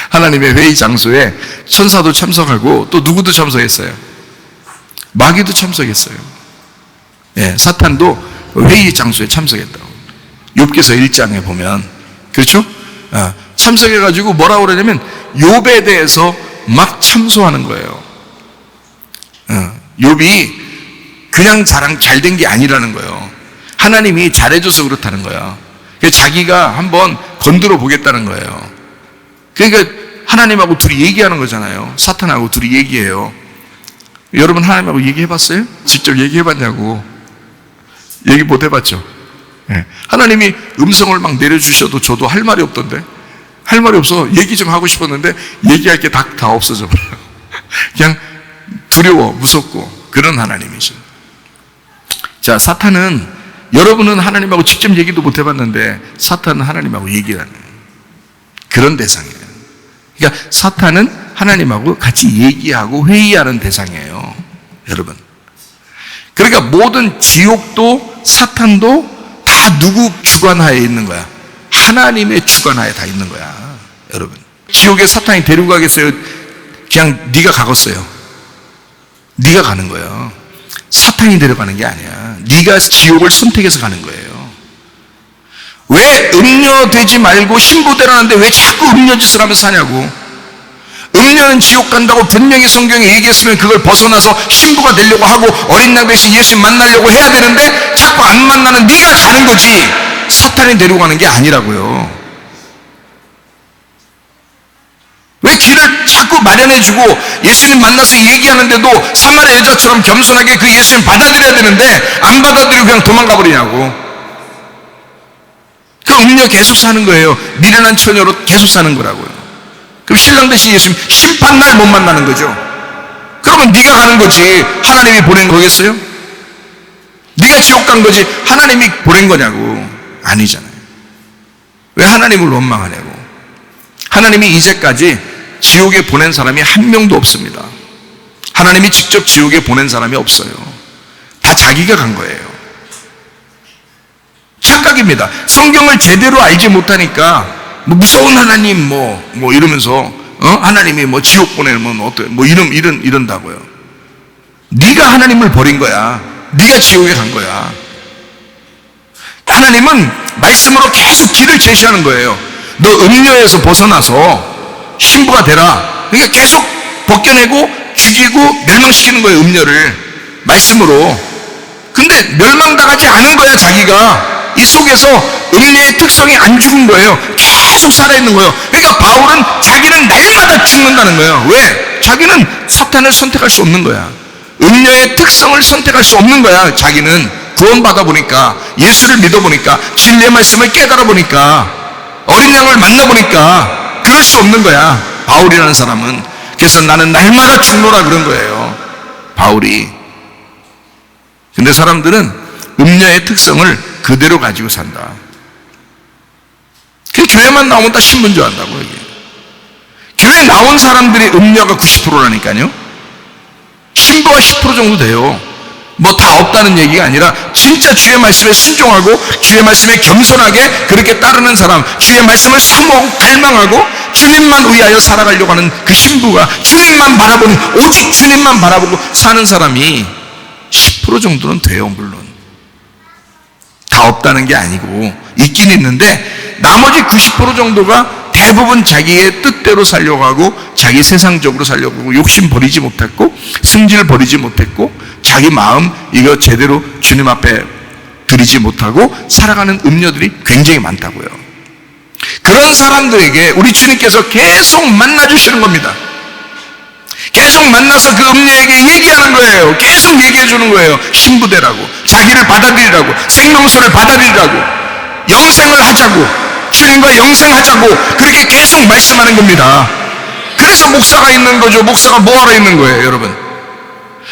하나님의 회의 장소에 천사도 참석하고 또 누구도 참석했어요? 마귀도 참석했어요. 예, 사탄도 회의 장소에 참석했다고. 욥기서 1장에 보면 그렇죠? 참석해가지고 뭐라고 그러냐면 욥에 대해서 막 참소하는 거예요. 욥이 그냥 잘된 게 아니라는 거예요. 하나님이 잘해줘서 그렇다는 거야. 그래서 자기가 한번 건드려 보겠다는 거예요. 그러니까 하나님하고 둘이 얘기하는 거잖아요. 사탄하고 둘이 얘기해요. 여러분 하나님하고 얘기해봤어요? 직접 얘기해봤냐고. 얘기 못 해봤죠? 예. 하나님이 음성을 막 내려주셔도 저도 할 말이 없던데, 할 말이 없어. 얘기 좀 하고 싶었는데 얘기할 게 다 없어져 버려요. 그냥 두려워, 무섭고 그런 하나님이죠. 자, 사탄은, 여러분은 하나님하고 직접 얘기도 못 해봤는데 사탄은 하나님하고 얘기하는 그런 대상이에요. 그러니까 사탄은 하나님하고 같이 얘기하고 회의하는 대상이에요, 여러분. 그러니까 모든 지옥도 사탄도 다 누구 주관하에 있는 거야? 하나님의 주관하에 다 있는 거야, 여러분. 지옥에 사탄이 데리고 가겠어요? 그냥 네가 가겠어요. 네가 가는 거예요. 사탄이 데려가는 게 아니야. 네가 지옥을 선택해서 가는 거예요. 왜 음녀되지 말고 신부되라는데 왜 자꾸 음녀짓을 하면서 사냐고. 음녀는 지옥 간다고 분명히 성경에 얘기했으면 그걸 벗어나서 신부가 되려고 하고 어린 양 대신 예수님 만나려고 해야 되는데 자꾸 안 만나는 네가 가는 거지, 사탄이 데리고 가는 게 아니라고요. 왜 길을 자꾸 마련해주고 예수님 만나서 얘기하는데도 사마리아 여자처럼 겸손하게 그 예수님 받아들여야 되는데 안 받아들이고 그냥 도망가 버리냐고. 그 음녀 계속 사는 거예요. 미련한 처녀로 계속 사는 거라고요. 그럼 신랑 대신 예수님 심판날 못 만나는 거죠. 그러면 네가 가는 거지 하나님이 보낸 거겠어요? 네가 지옥 간 거지 하나님이 보낸 거냐고. 아니잖아요. 왜 하나님을 원망하냐고. 하나님이 이제까지 지옥에 보낸 사람이 한 명도 없습니다. 하나님이 직접 지옥에 보낸 사람이 없어요. 다 자기가 간 거예요. 착각입니다. 성경을 제대로 알지 못하니까 뭐 무서운 하나님 뭐 이러면서 하나님이 뭐 지옥 보내면 어때 뭐 이런다고요. 네가 하나님을 버린 거야. 네가 지옥에 간 거야. 하나님은 말씀으로 계속 길을 제시하는 거예요. 너 음녀에서 벗어나서 신부가 되라. 그러니까 계속 벗겨내고 죽이고 멸망시키는 거예요, 음녀를. 말씀으로. 근데 멸망당하지 않은 거야, 자기가. 이 속에서 음녀의 특성이 안 죽은 거예요. 계속 살아있는 거예요. 그러니까 바울은 자기는 날마다 죽는다는 거예요. 왜? 자기는 사탄을 선택할 수 없는 거야. 음녀의 특성을 선택할 수 없는 거야. 자기는 구원받아 보니까, 예수를 믿어 보니까, 진리의 말씀을 깨달아 보니까, 어린 양을 만나 보니까 그럴 수 없는 거야, 바울이라는 사람은. 그래서 나는 날마다 죽노라 그런 거예요, 바울이. 근데 사람들은 음녀의 특성을 그대로 가지고 산다. 그 교회만 나오면 다 신분 줄 안다고. 이게 교회 나온 사람들이 음녀가 90%라니까요 신부가 10% 정도 돼요. 뭐 다 없다는 얘기가 아니라 진짜 주의 말씀에 순종하고 주의 말씀에 겸손하게 그렇게 따르는 사람, 주의 말씀을 사모하고 갈망하고 주님만 위하여 살아가려고 하는 그 신부가 주님만 바라보는, 오직 주님만 바라보고 사는 사람이 10% 정도는 돼요. 물론 다 없다는 게 아니고 있긴 있는데 나머지 90% 정도가 대부분 자기의 뜻대로 살려고 하고 자기 세상적으로 살려고 하고 욕심 버리지 못했고 승질 버리지 못했고 자기 마음 이거 제대로 주님 앞에 드리지 못하고 살아가는 음녀들이 굉장히 많다고요. 그런 사람들에게 우리 주님께서 계속 만나주시는 겁니다. 계속 만나서 그 음녀에게 얘기하는 거예요. 계속 얘기해 주는 거예요. 신부되라고, 자기를 받아들이라고, 생명수를 받아들이라고, 영생을 하자고, 주님과 영생하자고 그렇게 계속 말씀하는 겁니다. 그래서 목사가 있는 거죠. 목사가 뭐하러 있는 거예요, 여러분?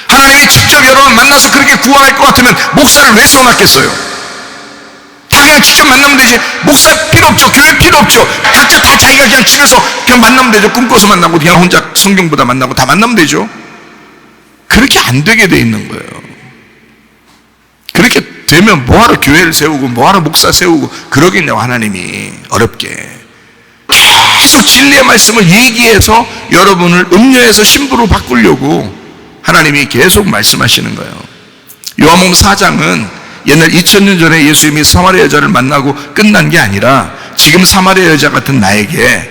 하나님이 직접 여러분 만나서 그렇게 구원할 것 같으면 목사를 왜 써놨겠어요? 자기가 직접 만나면 되지. 목사 필요 없죠. 교회 필요 없죠. 각자 다 자기가 그냥 집에서 그냥 만나면 되죠. 꿈꿔서 만나고 그냥 혼자 성경보다 만나고 다 만나면 되죠. 그렇게 안 되게 돼 있는 거예요. 그렇게 되면 뭐하러 교회를 세우고 뭐하러 목사 세우고 그러겠냐고. 하나님이 어렵게 계속 진리의 말씀을 얘기해서 여러분을 음녀에서 신부로 바꾸려고 하나님이 계속 말씀하시는 거예요. 요한복음 4장은 옛날 2000년 전에 예수님이 사마리아 여자를 만나고 끝난 게 아니라 지금 사마리아 여자 같은 나에게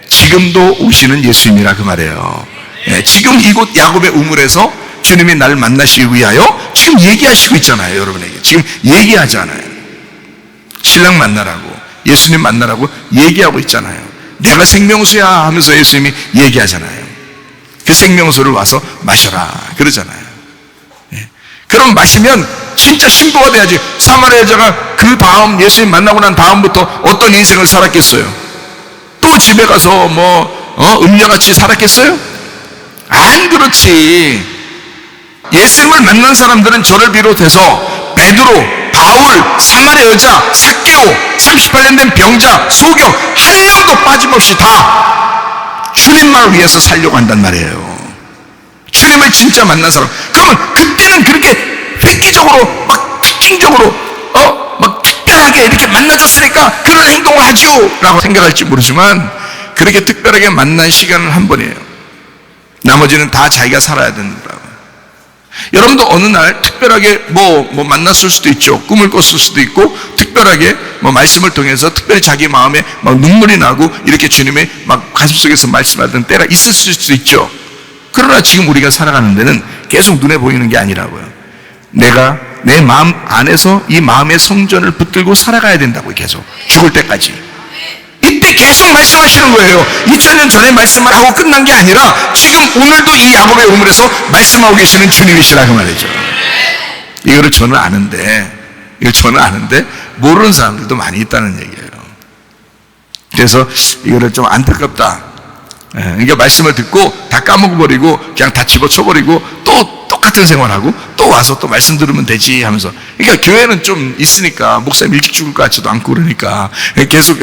지금도 오시는 예수님이라 그 말이에요. 지금 이곳 야곱의 우물에서 주님이 나를 만나시기 위하여 지금 얘기하시고 있잖아요. 여러분에게 지금 얘기하잖아요. 신랑 만나라고, 예수님 만나라고 얘기하고 있잖아요. 내가 생명수야 하면서 예수님이 얘기하잖아요. 그 생명수를 와서 마셔라 그러잖아요. 그럼 마시면 진짜 신부가 돼야지. 사마리아 여자가 그 다음 예수님 만나고 난 다음부터 어떤 인생을 살았겠어요? 또 집에 가서 음녀같이 살았겠어요? 안 그렇지. 예수님을 만난 사람들은 저를 비롯해서 베드로, 바울, 사마리아 여자, 삭개오, 38년 된 병자, 소경 한 명도 빠짐없이 다 주님만을 위해서 살려고 한단 말이에요. 주님을 진짜 만난 사람. 그러면 그때는 그렇게 획기적으로 막 특징적으로 막 특별하게 이렇게 만나줬으니까 그런 행동을 하지요 라고 생각할지 모르지만, 그렇게 특별하게 만난 시간은 한 번이에요. 나머지는 다 자기가 살아야 된다고. 여러분도 어느 날 특별하게 뭐 만났을 수도 있죠. 꿈을 꿨을 수도 있고, 특별하게 말씀을 통해서 특별히 자기 마음에 막 눈물이 나고 이렇게 주님의 막 가슴속에서 말씀하던 때가 있을 수도 있죠. 그러나 지금 우리가 살아가는 데는 계속 눈에 보이는 게 아니라고요. 내가 내 마음 안에서 이 마음의 성전을 붙들고 살아가야 된다고요. 계속 죽을 때까지. 이때 계속 말씀하시는 거예요. 2000년 전에 말씀을 하고 끝난 게 아니라 지금 오늘도 이 야곱의 우물에서 말씀하고 계시는 주님이시라 그 말이죠. 이걸 저는 아는데 모르는 사람들도 많이 있다는 얘기예요. 그래서 이거를 좀 안타깝다. 그러니까 말씀을 듣고 다 까먹어버리고 그냥 다 집어쳐버리고 또 똑같은 생활하고 또 와서 또 말씀 들으면 되지 하면서. 그러니까 교회는 좀 있으니까 목사님 일찍 죽을 것 같지도 않고 그러니까 계속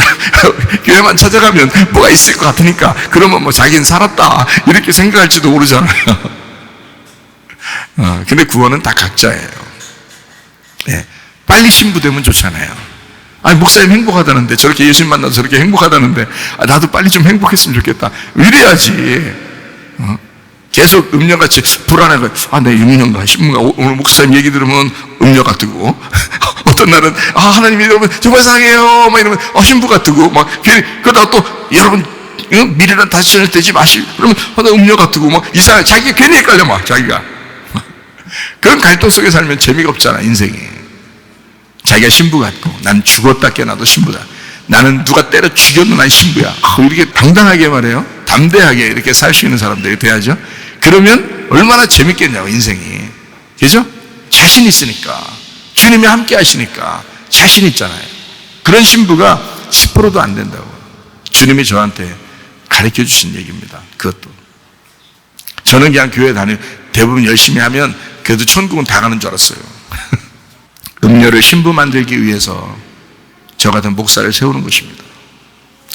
교회만 찾아가면 뭐가 있을 것 같으니까 그러면 자기는 살았다 이렇게 생각할지도 모르잖아요. 근데 구원은 다 각자예요. 네. 빨리 신부되면 좋잖아요. 아니 목사님 행복하다는데, 저렇게 예수님 만나서 저렇게 행복하다는데 나도 빨리 좀 행복했으면 좋겠다 이래야지. 계속 음녀같이 불안해가 내 음녀인가 신부가 오늘 목사님 얘기 들으면 음녀 같고 어떤 날은 하나님 여러분 정말 사랑해요 막 이러면 신부 같고 막 그러다가 또 여러분 미래는 다시 전해되지 마실 그러면 음녀 같고 막 이상해. 자기가 괜히 헷갈려 막 자기가. 그런 갈등 속에 살면 재미가 없잖아 인생이. 자기가 신부 같고 난 죽었다 깨어나도 신부다. 나는 누가 때려 죽여도 난 신부야. 이렇게 당당하게 말해요. 담대하게 이렇게 살 수 있는 사람들이 돼야죠. 그러면 얼마나 재밌겠냐고 인생이. 그죠? 자신 있으니까. 주님이 함께 하시니까 자신 있잖아요. 그런 신부가 10%도 안 된다고 주님이 저한테 가르쳐 주신 얘기입니다. 그것도. 저는 그냥 교회 다니고 대부분 열심히 하면 그래도 천국은 다 가는 줄 알았어요. 음녀를 신부 만들기 위해서 저 같은 목사를 세우는 것입니다.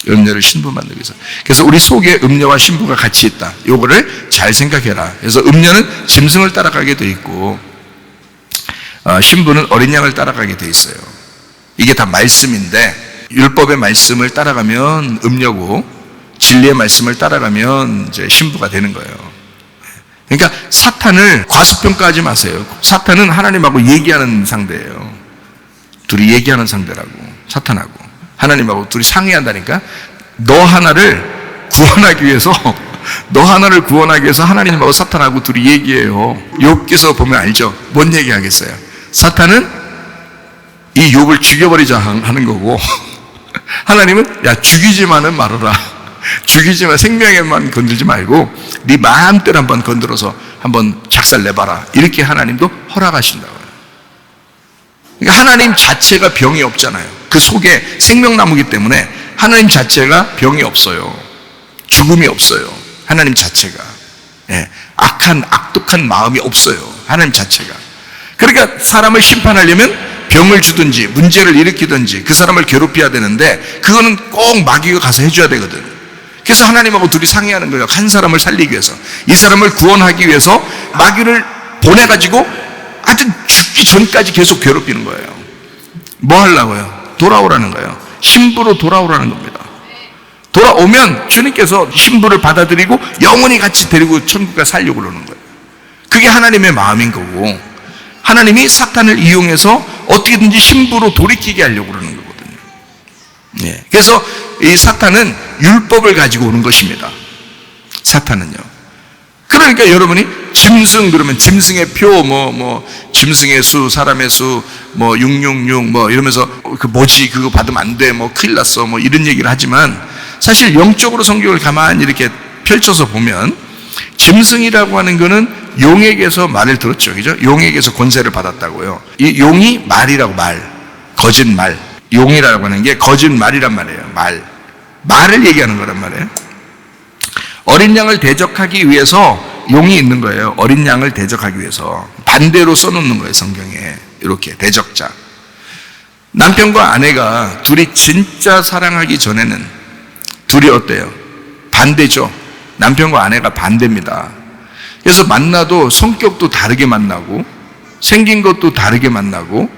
음녀를 신부 만들기 위해서. 그래서 우리 속에 음녀와 신부가 같이 있다. 요거를 잘 생각해라. 그래서 음녀는 짐승을 따라가게 돼 있고 신부는 어린 양을 따라가게 돼 있어요. 이게 다 말씀인데, 율법의 말씀을 따라가면 음녀고 진리의 말씀을 따라가면 이제 신부가 되는 거예요. 그러니까 사탄을 과소평가하지 마세요. 사탄은 하나님하고 얘기하는 상대예요. 둘이 얘기하는 상대라고. 사탄하고 하나님하고 둘이 상의한다니까. 너 하나를 구원하기 위해서 하나님하고 사탄하고 둘이 얘기해요. 욥기서 보면 알죠. 뭔 얘기하겠어요? 사탄은 이 욥을 죽여버리자 하는 거고 하나님은 야 죽이지만은 말아라. 죽이지만 생명에만 건들지 말고 네 마음대로 한번 건드려서 한번 작살내봐라. 이렇게 하나님도 허락하신다고요. 그러니까 하나님 자체가 병이 없잖아요. 그 속에 생명나무기 때문에 하나님 자체가 병이 없어요. 죽음이 없어요. 하나님 자체가. 악독한 마음이 없어요. 하나님 자체가. 그러니까 사람을 심판하려면 병을 주든지 문제를 일으키든지 그 사람을 괴롭혀야 되는데 그거는 꼭 마귀가 가서 해줘야 되거든. 그래서 하나님하고 둘이 상의하는 거예요. 한 사람을 살리기 위해서, 이 사람을 구원하기 위해서 마귀를 보내가지고 하여튼 죽기 전까지 계속 괴롭히는 거예요. 뭐 하려고요? 돌아오라는 거예요. 신부로 돌아오라는 겁니다. 돌아오면 주님께서 신부를 받아들이고 영원히 같이 데리고 천국에 살려고 그러는 거예요. 그게 하나님의 마음인 거고, 하나님이 사탄을 이용해서 어떻게든지 신부로 돌이키게 하려고 그러는 거거든요. 그래서 이 사탄은 율법을 가지고 오는 것입니다. 사탄은요. 그러니까 여러분이 짐승 그러면 짐승의 표 짐승의 수, 사람의 수 666 이러면서 그 뭐지 그거 받으면 안 돼 큰일 났어 이런 얘기를 하지만, 사실 영적으로 성경을 가만히 이렇게 펼쳐서 보면 짐승이라고 하는 거는 용에게서 말을 들었죠. 그죠? 용에게서 권세를 받았다고요. 이 용이 말이라고 거짓말. 용이라고 하는 게 거짓말이란 말이에요. 말을 얘기하는 거란 말이에요. 어린 양을 대적하기 위해서 용이 있는 거예요. 어린 양을 대적하기 위해서. 반대로 써놓는 거예요, 성경에. 이렇게 대적자. 남편과 아내가 둘이 진짜 사랑하기 전에는 둘이 어때요? 반대죠. 남편과 아내가 반대입니다. 그래서 만나도 성격도 다르게 만나고 생긴 것도 다르게 만나고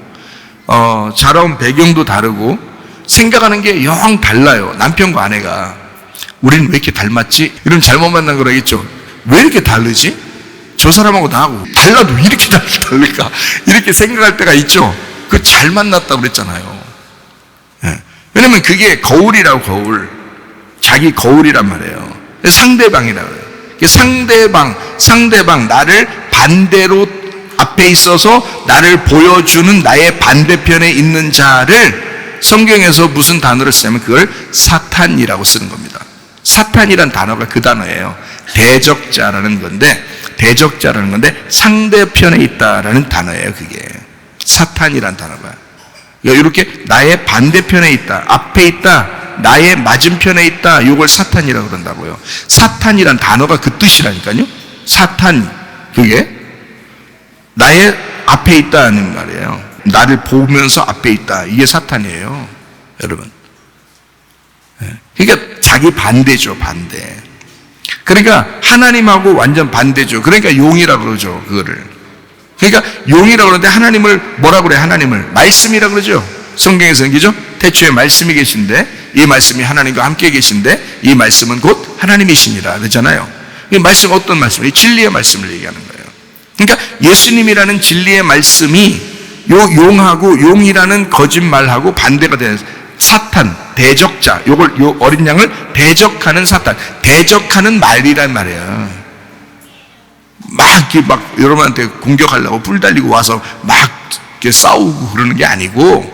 자라온 배경도 다르고 생각하는 게 영 달라요. 남편과 아내가. 우리는 왜 이렇게 닮았지? 이러면 잘못 만난 거라겠죠. 왜 이렇게 다르지? 저 사람하고 나하고 달라도 왜 이렇게 다를까? 이렇게 생각할 때가 있죠. 그 잘 만났다고 그랬잖아요. 예. 왜냐면 그게 거울이라고, 거울. 자기 거울이란 말이에요. 상대방이라고 해요. 상대방, 나를 반대로 앞에 있어서 나를 보여주는 나의 반대편에 있는 자를 성경에서 무슨 단어를 쓰냐면 그걸 사탄이라고 쓰는 겁니다. 사탄이란 단어가 그 단어예요. 대적자라는 건데 상대편에 있다라는 단어예요. 그게 사탄이란 단어가. 이렇게 나의 반대편에 있다, 앞에 있다, 나의 맞은편에 있다, 이걸 사탄이라고 그런다고요. 사탄이란 단어가 그 뜻이라니까요. 사탄, 그게 나의 앞에 있다는 말이에요. 나를 보면서 앞에 있다, 이게 사탄이에요, 여러분. 그러니까 자기 반대죠, 반대. 그러니까 하나님하고 완전 반대죠. 그러니까 용이라고 그러죠, 그거를. 그러니까 용이라고 그러는데 하나님을 뭐라고 그래요? 하나님을 말씀이라고 그러죠. 성경에서는, 그죠? 태초에 말씀이 계신데 이 말씀이 하나님과 함께 계신데 이 말씀은 곧 하나님이십니다, 그러잖아요. 이 말씀 어떤 말씀이에요? 진리의 말씀을 얘기하는 거예요. 그러니까 예수님이라는 진리의 말씀이 용하고 용이라는 거짓말하고 반대가 되는 사탄, 대적자, 요 어린 양을 대적하는 사탄, 대적하는 말이란 말이에요. 막 여러분한테 공격하려고 뿔 달리고 와서 막 이렇게 싸우고 그러는 게 아니고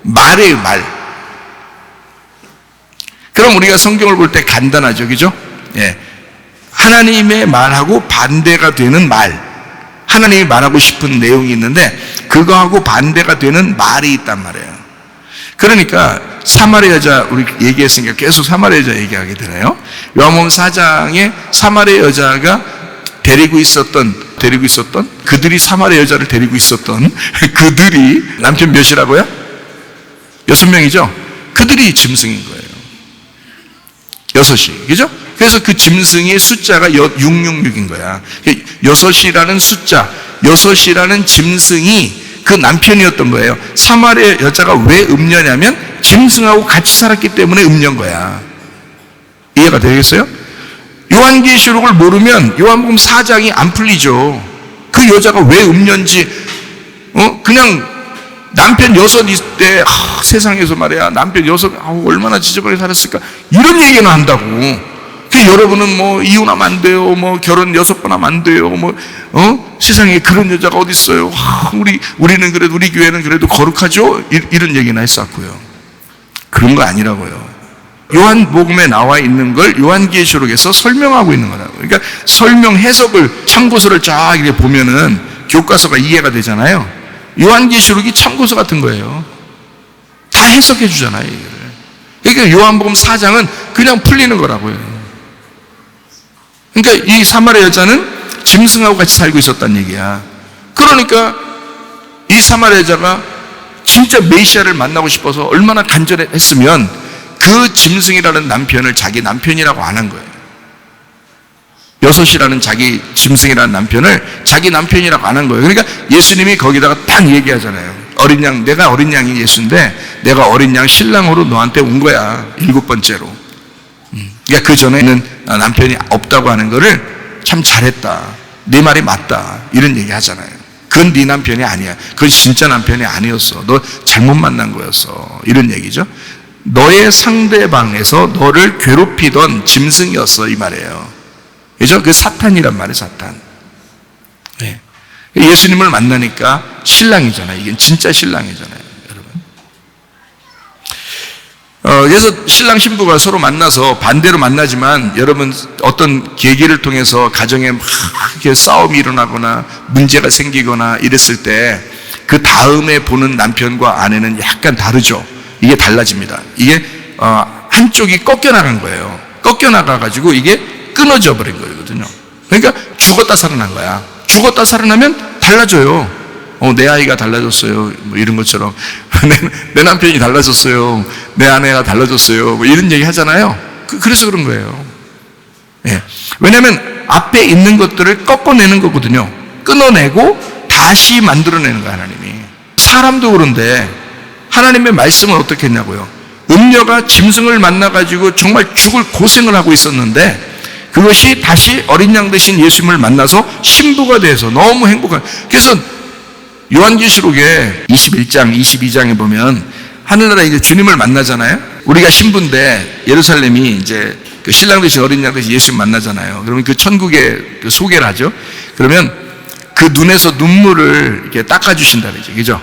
말이에요, 말. 그럼 우리가 성경을 볼 때 간단하죠, 그죠? 예. 하나님의 말하고 반대가 되는 말, 하나님이 말하고 싶은 내용이 있는데 그거하고 반대가 되는 말이 있단 말이에요. 그러니까 사마리아 여자, 우리 얘기했으니까 계속 사마리아 여자 얘기하게 되나요? 요한복음 4장에 사마리아 여자가 데리고 있었던 그들이 사마리아 여자를 데리고 있었던 그들이 남편 몇이라고요? 6명이죠? 그들이 짐승인 거예요. 6이, 그죠? 그래서 그 짐승의 숫자가 666인 거야. 6이라는 숫자, 6이라는 짐승이 그 남편이었던 거예요. 사마리아 여자가 왜 음녀냐면 짐승하고 같이 살았기 때문에 음녀인 거야. 이해가 되겠어요? 요한계시록을 모르면 요한복음 4장이 안 풀리죠. 그 여자가 왜 음녀인지, 그냥 남편 6 있을 때, 세상에서 말이야, 남편 6, 얼마나 지저분하게 살았을까, 이런 얘기는 한다고. 여러분은 뭐 이혼하면 안 돼요, 뭐 결혼 6번 하면 안 돼요, 뭐 세상에 그런 여자가 어디 있어요? 우리는 그래도, 우리 교회는 그래도 거룩하죠? 이런 얘기나 했었고요. 그런 거 아니라고요. 요한복음에 나와 있는 걸 요한계시록에서 설명하고 있는 거라고. 그러니까 설명 해석을, 참고서를 쫙 이렇게 보면은 교과서가 이해가 되잖아요. 요한계시록이 참고서 같은 거예요. 다 해석해 주잖아요, 이거를. 그러니까 요한복음 4장은 그냥 풀리는 거라고요. 그러니까 이 사마리아 여자는 짐승하고 같이 살고 있었단 얘기야. 그러니까 이 사마리아 여자가 진짜 메시아를 만나고 싶어서 얼마나 간절했으면 그 짐승이라는 남편을 자기 남편이라고 안 한 거예요. 6이라는 자기 짐승이라는 남편을 자기 남편이라고 안 한 거예요. 그러니까 예수님이 거기다가 딱 얘기하잖아요. 어린 양, 내가 어린 양이 예수인데 내가 어린 양 신랑으로 너한테 온 거야, 7번째로. 그러니까 그 전에는 남편이 없다고 하는 거를 참 잘했다, 네 말이 맞다, 이런 얘기 하잖아요. 그건 네 남편이 아니야, 그건 진짜 남편이 아니었어, 너 잘못 만난 거였어, 이런 얘기죠. 너의 상대방에서 너를 괴롭히던 짐승이었어, 이 말이에요. 그죠? 그 사탄이란 말이에요, 사탄. 네. 예수님을 만나니까 신랑이잖아요. 이게 진짜 신랑이잖아요, 여러분. 그래서 신랑 신부가 서로 만나서 반대로 만나지만 여러분 어떤 계기를 통해서 가정에 막 이렇게 싸움이 일어나거나 문제가 생기거나 이랬을 때 그 다음에 보는 남편과 아내는 약간 다르죠. 이게 달라집니다. 이게 한쪽이 꺾여나간 거예요. 꺾여나가가지고 이게 끊어져 버린 거거든요. 그러니까 죽었다 살아난 거야. 죽었다 살아나면 달라져요. 내 아이가 달라졌어요. 뭐 이런 것처럼 내 남편이 달라졌어요. 내 아내가 달라졌어요. 뭐 이런 얘기 하잖아요. 그래서 그런 거예요. 예. 왜냐하면 앞에 있는 것들을 꺾어내는 거거든요. 끊어내고 다시 만들어내는 거예요, 하나님이. 사람도 그런데 하나님의 말씀은 어떻게 했냐고요. 음녀가 짐승을 만나가지고 정말 죽을 고생을 하고 있었는데 그것이 다시 어린 양 되신 예수님을 만나서 신부가 돼서 너무 행복한. 그래서 요한계시록에 21장, 22장에 보면 하늘나라에 이제 주님을 만나잖아요. 우리가 신부인데 예루살렘이 이제 그 신랑 되신 어린 양 되신 예수님 만나잖아요. 그러면 그 천국의 그 소개를 하죠. 그러면 그 눈에서 눈물을 이렇게 닦아주신다 그러죠. 그죠?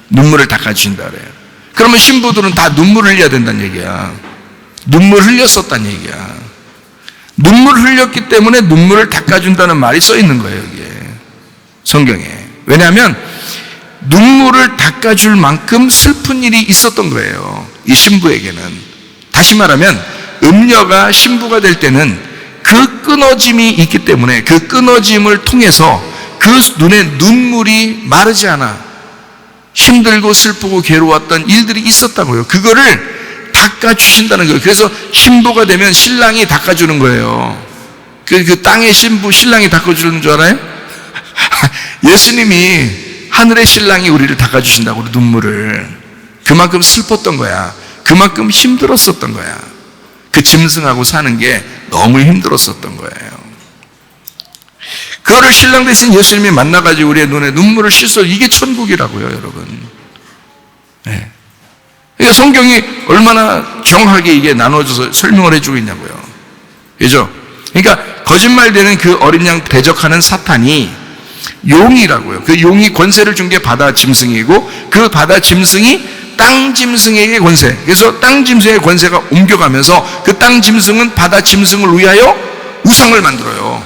눈물을 닦아주신다 그래요. 그러면 신부들은 다 눈물을 흘려야 된다는 얘기야. 눈물 흘렸었다는 얘기야. 눈물 흘렸기 때문에 눈물을 닦아준다는 말이 써 있는 거예요, 여기에. 성경에. 왜냐하면 눈물을 닦아줄 만큼 슬픈 일이 있었던 거예요. 이 신부에게는. 다시 말하면 음녀가 신부가 될 때는 그 끊어짐이 있기 때문에 그 끊어짐을 통해서 그 눈에 눈물이 마르지 않아 힘들고 슬프고 괴로웠던 일들이 있었다고요. 그거를 닦아주신다는 거예요. 그래서 신부가 되면 신랑이 닦아주는 거예요. 그 땅의 신부 신랑이 닦아주는 줄 알아요? 예수님이 하늘의 신랑이 우리를 닦아주신다고 눈물을. 그만큼 슬펐던 거야. 그만큼 힘들었었던 거야. 그 짐승하고 사는 게 너무 힘들었었던 거예요. 그거를 신랑 되신 예수님이 만나가지고 우리의 눈에 눈물을 씻어. 이게 천국이라고요, 여러분. 네. 그러니까 성경이 얼마나 정확하게 이게 나눠져서 설명을 해주고 있냐고요. 그죠? 그러니까 거짓말되는 그 어린 양 대적하는 사탄이 용이라고요. 그 용이 권세를 준 게 바다 짐승이고 그 바다 짐승이 땅 짐승에게 권세. 그래서 땅 짐승의 권세가 옮겨가면서 그 땅 짐승은 바다 짐승을 위하여 우상을 만들어요.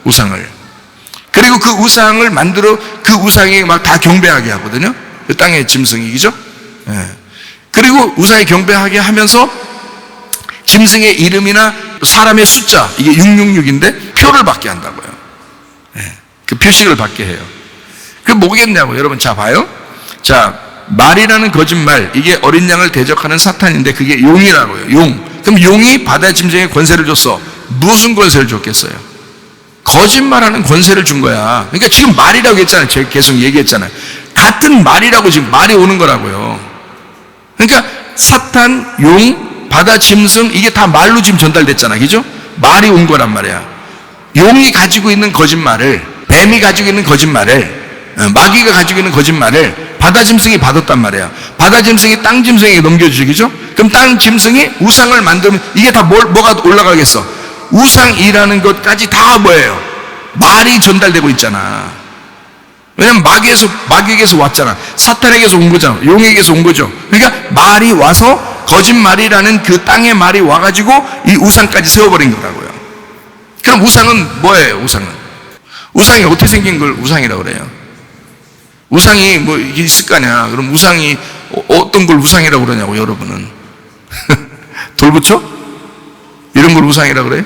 우상을. 그리고 그 우상을 만들어 그 우상이 막 다 경배하게 하거든요. 그 땅의 짐승이. 그죠? 예. 그리고 우상이 경배하게 하면서 짐승의 이름이나 사람의 숫자, 이게 666인데 표를 받게 한다고요. 예. 그 표식을 받게 해요. 그게 뭐겠냐고 여러분. 자, 봐요. 자, 말이라는 거짓말, 이게 어린 양을 대적하는 사탄인데 그게 용이라고요. 용. 그럼 용이 바다의 짐승에 권세를 줬어. 무슨 권세를 줬겠어요? 거짓말하는 권세를 준 거야. 그러니까 지금 말이라고 했잖아요. 제가 계속 얘기했잖아요. 같은 말이라고 지금 말이 오는 거라고요. 그러니까 사탄, 용, 바다 짐승, 이게 다 말로 지금 전달됐잖아. 그죠? 말이 온 거란 말이야. 용이 가지고 있는 거짓말을, 뱀이 가지고 있는 거짓말을, 마귀가 가지고 있는 거짓말을 바다 짐승이 받았단 말이야. 바다 짐승이 땅 짐승에게 넘겨주죠. 그럼 땅 짐승이 우상을 만들면 이게 다 뭐가 올라가겠어? 우상이라는 것까지 다 뭐예요? 말이 전달되고 있잖아. 왜냐면 마귀에게서 왔잖아. 사탄에게서 온 거잖아. 용에게서 온 거죠. 그러니까 말이 와서 거짓말이라는 그 땅의 말이 와가지고 이 우상까지 세워버린 거라고요. 그럼 우상은 뭐예요? 우상이 어떻게 생긴 걸 우상이라고 그래요? 우상이 뭐 이게 있을 거 아니야. 그럼 우상이 어떤 걸 우상이라고 그러냐고 여러분은. 돌부처? 이런 걸 우상이라고 그래요?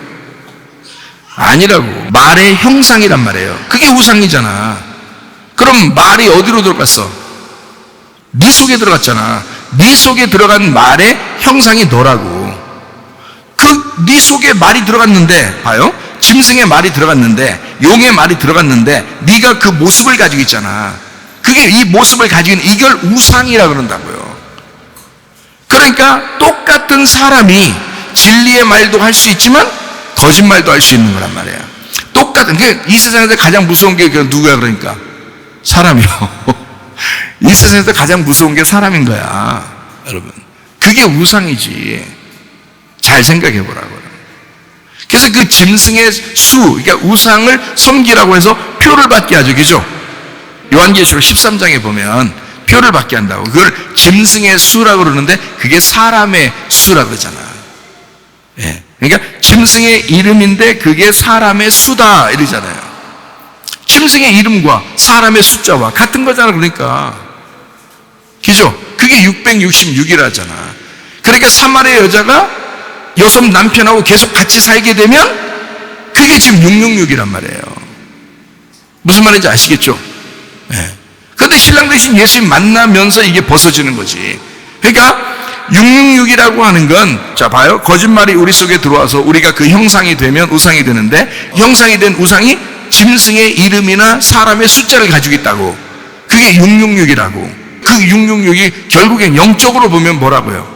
아니라고. 말의 형상이란 말이에요. 그게 우상이잖아. 그럼 말이 어디로 들어갔어? 네 속에 들어갔잖아. 네 속에 들어간 말의 형상이 너라고. 그 네 속에 말이 들어갔는데, 봐요. 짐승의 말이 들어갔는데, 용의 말이 들어갔는데, 네가 그 모습을 가지고 있잖아. 그게 이 모습을 가지고 있는 이걸 우상이라 그런다고요. 그러니까 똑같은 사람이 진리의 말도 할 수 있지만 거짓말도 할 수 있는 거란 말이야. 똑같은. 이 세상에서 가장 무서운 게 누구야? 그러니까 사람이요. 이 세상에서 가장 무서운 게 사람인 거야, 여러분. 그게 우상이지. 잘 생각해 보라고요. 그래서 그 짐승의 수, 그러니까 우상을 섬기라고 해서 표를 받게 하죠. 그죠? 요한계시록 13장에 보면 표를 받게 한다고. 그걸 짐승의 수라고 그러는데 그게 사람의 수라고 그러잖아. 예. 그러니까 짐승의 이름인데 그게 사람의 수다 이러잖아요. 짐승의 이름과 사람의 숫자와 같은 거잖아. 그러니까 그죠? 그게 666이라잖아. 그러니까 사마리아 여자가 여섯 남편하고 계속 같이 살게 되면 그게 지금 666이란 말이에요. 무슨 말인지 아시겠죠? 예. 그런데 신랑 대신 예수님 만나면서 이게 벗어지는 거지. 그러니까 666이라고 하는 건, 자 봐요. 거짓말이 우리 속에 들어와서 우리가 그 형상이 되면 우상이 되는데, 형상이 된 우상이 짐승의 이름이나 사람의 숫자를 가지고 있다고. 그게 666이라고. 그 666이 결국엔 영적으로 보면 뭐라고요?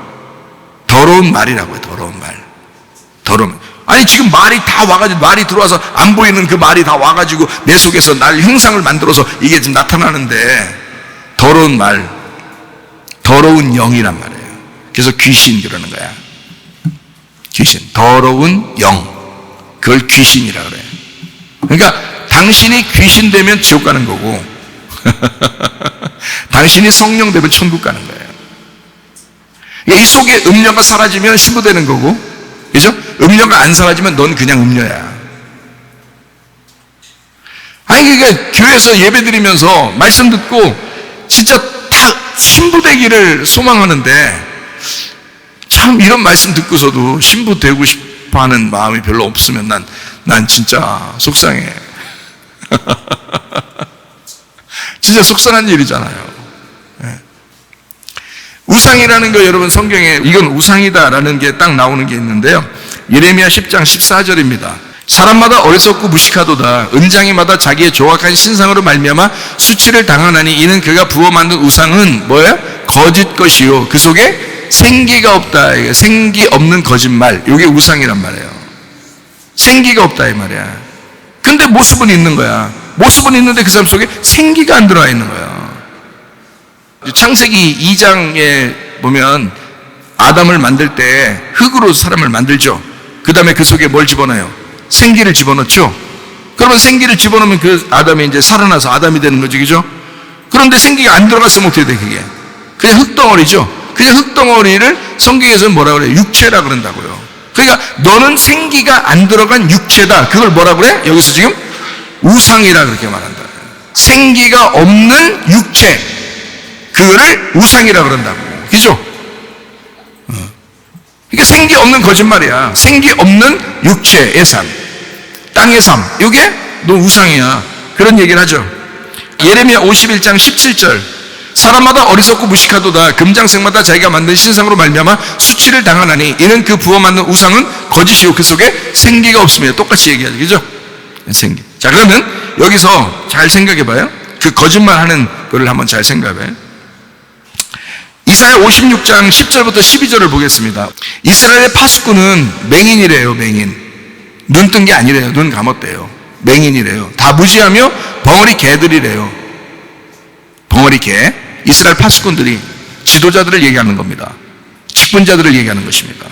더러운 말이라고요. 더러운 말. 더러운 말. 아니 지금 말이 다 와가지고, 말이 들어와서 안 보이는 그 말이 다 와가지고 내 속에서 날 형상을 만들어서 이게 지금 나타나는데, 더러운 말, 더러운 영이란 말이에요. 그래서 귀신 그러는 거야. 귀신, 더러운 영, 그걸 귀신이라 그래요. 그러니까 당신이 귀신 되면 지옥 가는 거고 당신이 성령 되면 천국 가는 거예요. 이 속에 음료가 사라지면 신부되는 거고, 그죠? 음료가 안 사라지면 넌 그냥 음료야. 아니 그러니까 교회에서 예배 드리면서 말씀 듣고 진짜 다 신부되기를 소망하는데, 참 이런 말씀 듣고서도 신부되고 싶어하는 마음이 별로 없으면 난 진짜 속상해. 진짜 속상한 일이잖아요. 우상이라는 거 여러분 성경에 이건 우상이다라는 게 딱 나오는 게 있는데요. 예레미야 10장 14절입니다. 사람마다 어리석고 무식하도다. 은장이마다 자기의 조악한 신상으로 말미암아 수치를 당하나니 이는 그가 부어 만든 우상은 뭐예요? 거짓 것이요 그 속에 생기가 없다. 생기 없는 거짓말. 이게 우상이란 말이에요. 생기가 없다 이 말이야. 근데 모습은 있는 거야. 모습은 있는데 그 사람 속에 생기가 안 들어와 있는 거야. 창세기 2장에 보면 아담을 만들 때 흙으로 사람을 만들죠. 그 다음에 그 속에 뭘 집어넣어요? 생기를 집어넣죠. 그러면 생기를 집어넣으면 그 아담이 이제 살아나서 아담이 되는 거죠. 그죠? 그런데 생기가 안 들어갔으면 어떻게 돼 그게? 그냥 흙덩어리죠. 그냥 흙덩어리를 성경에서는 뭐라 그래요? 육체라 그런다고요. 그러니까 너는 생기가 안 들어간 육체다. 그걸 뭐라 그래? 여기서 지금 우상이라 그렇게 말한다. 생기가 없는 육체, 그거를 우상이라 그런다고. 그죠? 그러니까 생기 없는 거짓말이야. 생기 없는 육체의 삶, 땅의 삶, 이게 너 우상이야. 그런 얘기를 하죠. 예레미야 51장 17절. 사람마다 어리석고 무식하도다. 금장색마다 자기가 만든 신상으로 말미암아 수치를 당하나니 이는 그 부어 만든 우상은 거짓이요 그 속에 생기가 없습니다. 똑같이 얘기하죠. 그죠? 생기. 자 그러면 여기서 잘 생각해봐요. 그 거짓말하는 거를 한번 잘 생각해봐요. 이사야 56장 10절부터 12절을 보겠습니다. 이스라엘의 파수꾼은 맹인이래요. 맹인. 눈 뜬 게 아니래요. 눈 감았대요. 맹인이래요. 다 무지하며 벙어리 개들이래요. 벙어리 개. 이스라엘 파수꾼들이 지도자들을 얘기하는 겁니다. 직분자들을 얘기하는 것입니다.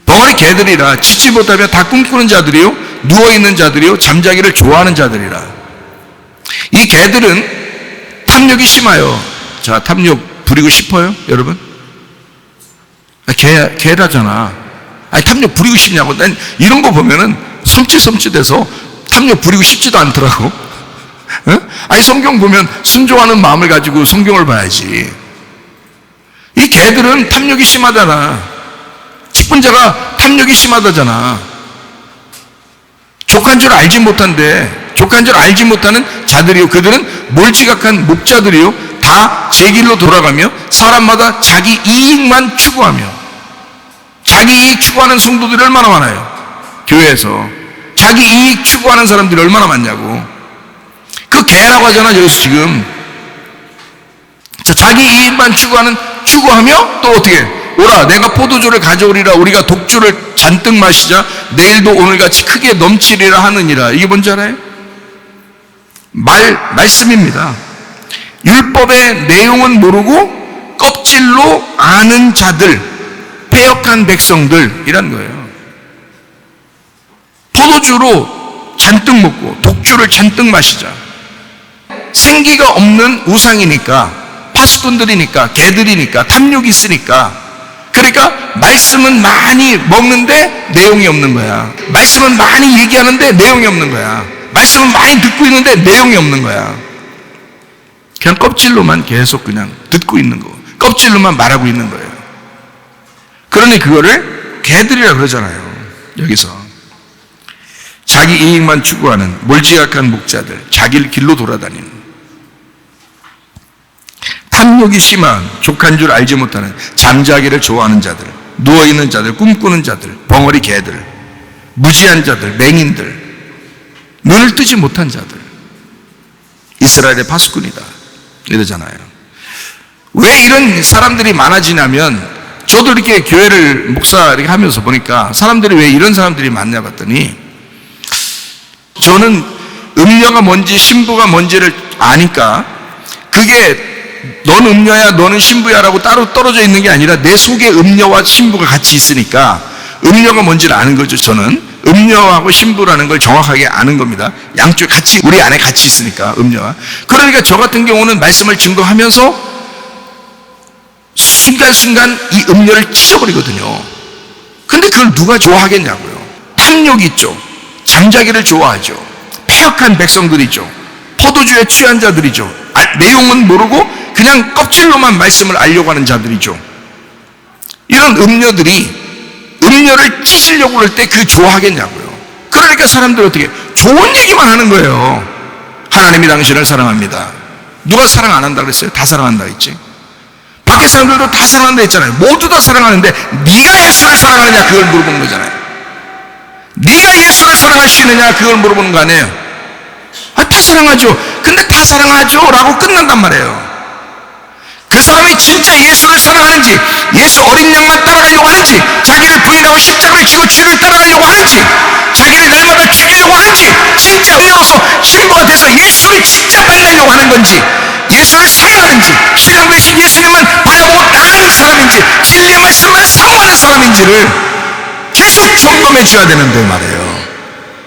벙어리 개들이라 치지 못하며 다 꿈꾸는 자들이요 누워있는 자들이요 잠자기를 좋아하는 자들이라. 이 개들은 탐욕이 심하여. 자, 탐욕 부리고 싶어요 여러분? 개라잖아. 아니 탐욕 부리고 싶냐고. 난 이런 거 보면은 섬찟섬찟해서 탐욕 부리고 싶지도 않더라고. 아니 성경 보면 순종하는 마음을 가지고 성경을 봐야지. 이 개들은 탐욕이 심하잖아. 직분자가 탐욕이 심하다잖아. 족한 줄 알지 못한데, 족한 줄 알지 못하는 자들이요 그들은 몰지각한 목자들이요 다 제 길로 돌아가며 사람마다 자기 이익만 추구하며. 자기 이익 추구하는 성도들이 얼마나 많아요 교회에서. 자기 이익 추구하는 사람들이 얼마나 많냐고. 그 개라고 하잖아 여기서 지금. 자, 자기 이익만 추구하며 또 어떻게 오라 내가 포도주를 가져오리라. 우리가 독주를 잔뜩 마시자. 내일도 오늘같이 크게 넘치리라 하느니라. 이게 뭔지 알아요? 말씀입니다. 율법의 내용은 모르고 껍질로 아는 자들, 패역한 백성들이란 거예요. 포도주로 잔뜩 먹고 독주를 잔뜩 마시자. 생기가 없는 우상이니까 파수꾼들이니까, 개들이니까, 탐욕이 있으니까. 그러니까 말씀은 많이 먹는데 내용이 없는 거야. 말씀은 많이 얘기하는데 내용이 없는 거야. 말씀은 많이 듣고 있는데 내용이 없는 거야. 그냥 껍질로만 계속 그냥 듣고 있는 거, 껍질로만 말하고 있는 거예요. 그러니 그거를 개들이라 그러잖아요. 여기서 자기 이익만 추구하는 몰지각한 목자들, 자기 길로 돌아다니는, 탐욕이 심한, 족한 줄 알지 못하는, 잠자기를 좋아하는 자들, 누워있는 자들, 꿈꾸는 자들, 벙어리 개들, 무지한 자들, 맹인들, 눈을 뜨지 못한 자들, 이스라엘의 파수꾼이다 이러잖아요. 왜 이런 사람들이 많아지냐면, 저도 이렇게 교회를 목사 이렇게 하면서 보니까 사람들이 왜 이런 사람들이 많냐 봤더니, 저는 음녀가 뭔지 신부가 뭔지를 아니까, 그게 넌 음녀야 너는 신부야 라고 따로 떨어져 있는 게 아니라 내 속에 음녀와 신부가 같이 있으니까 음녀가 뭔지를 아는 거죠. 저는 음녀하고 신부라는 걸 정확하게 아는 겁니다. 양쪽 같이, 우리 안에 같이 있으니까, 음녀와. 그러니까 저 같은 경우는 말씀을 증거하면서 순간순간 이 음녀를 찢어버리거든요. 근데 그걸 누가 좋아하겠냐고요. 탐욕이 있죠. 잠자기를 좋아하죠. 폐역한 백성들이죠. 포도주에 취한 자들이죠. 내용은 모르고 그냥 껍질로만 말씀을 알려고 하는 자들이죠. 이런 음녀들이 음녀를 찢으려고 할 때 그게 좋아하겠냐고요. 그러니까 사람들 어떻게 좋은 얘기만 하는 거예요. 하나님이 당신을 사랑합니다. 누가 사랑 안 한다 그랬어요? 다 사랑한다 했지. 밖에 사람들도 다 사랑한다 했잖아요. 모두 다 사랑하는데 네가 예수를 사랑하느냐 그걸 물어보는 거잖아요. 네가 예수를 사랑할 수 있느냐 그걸 물어보는 거 아니에요. 다 사랑하죠. 근데 다 사랑하죠 라고 끝난단 말이에요. 그 사람이 진짜 예수를 사랑하는지, 예수 어린 양만 따라가려고 하는지, 자기를 부인하고 십자가를 지고 주를 따라가려고 하는지, 자기를 날마다 죽이려고 하는지, 진짜 음녀로서 신부가 돼서 예수를 진짜 만나려고 하는 건지, 예수를 사랑하는지, 신랑 되신 예수님은 바라보고 따르는 사람인지, 진리의 말씀만 사모하는 사람인지를 계속 점검해 줘야 되는데 말이에요.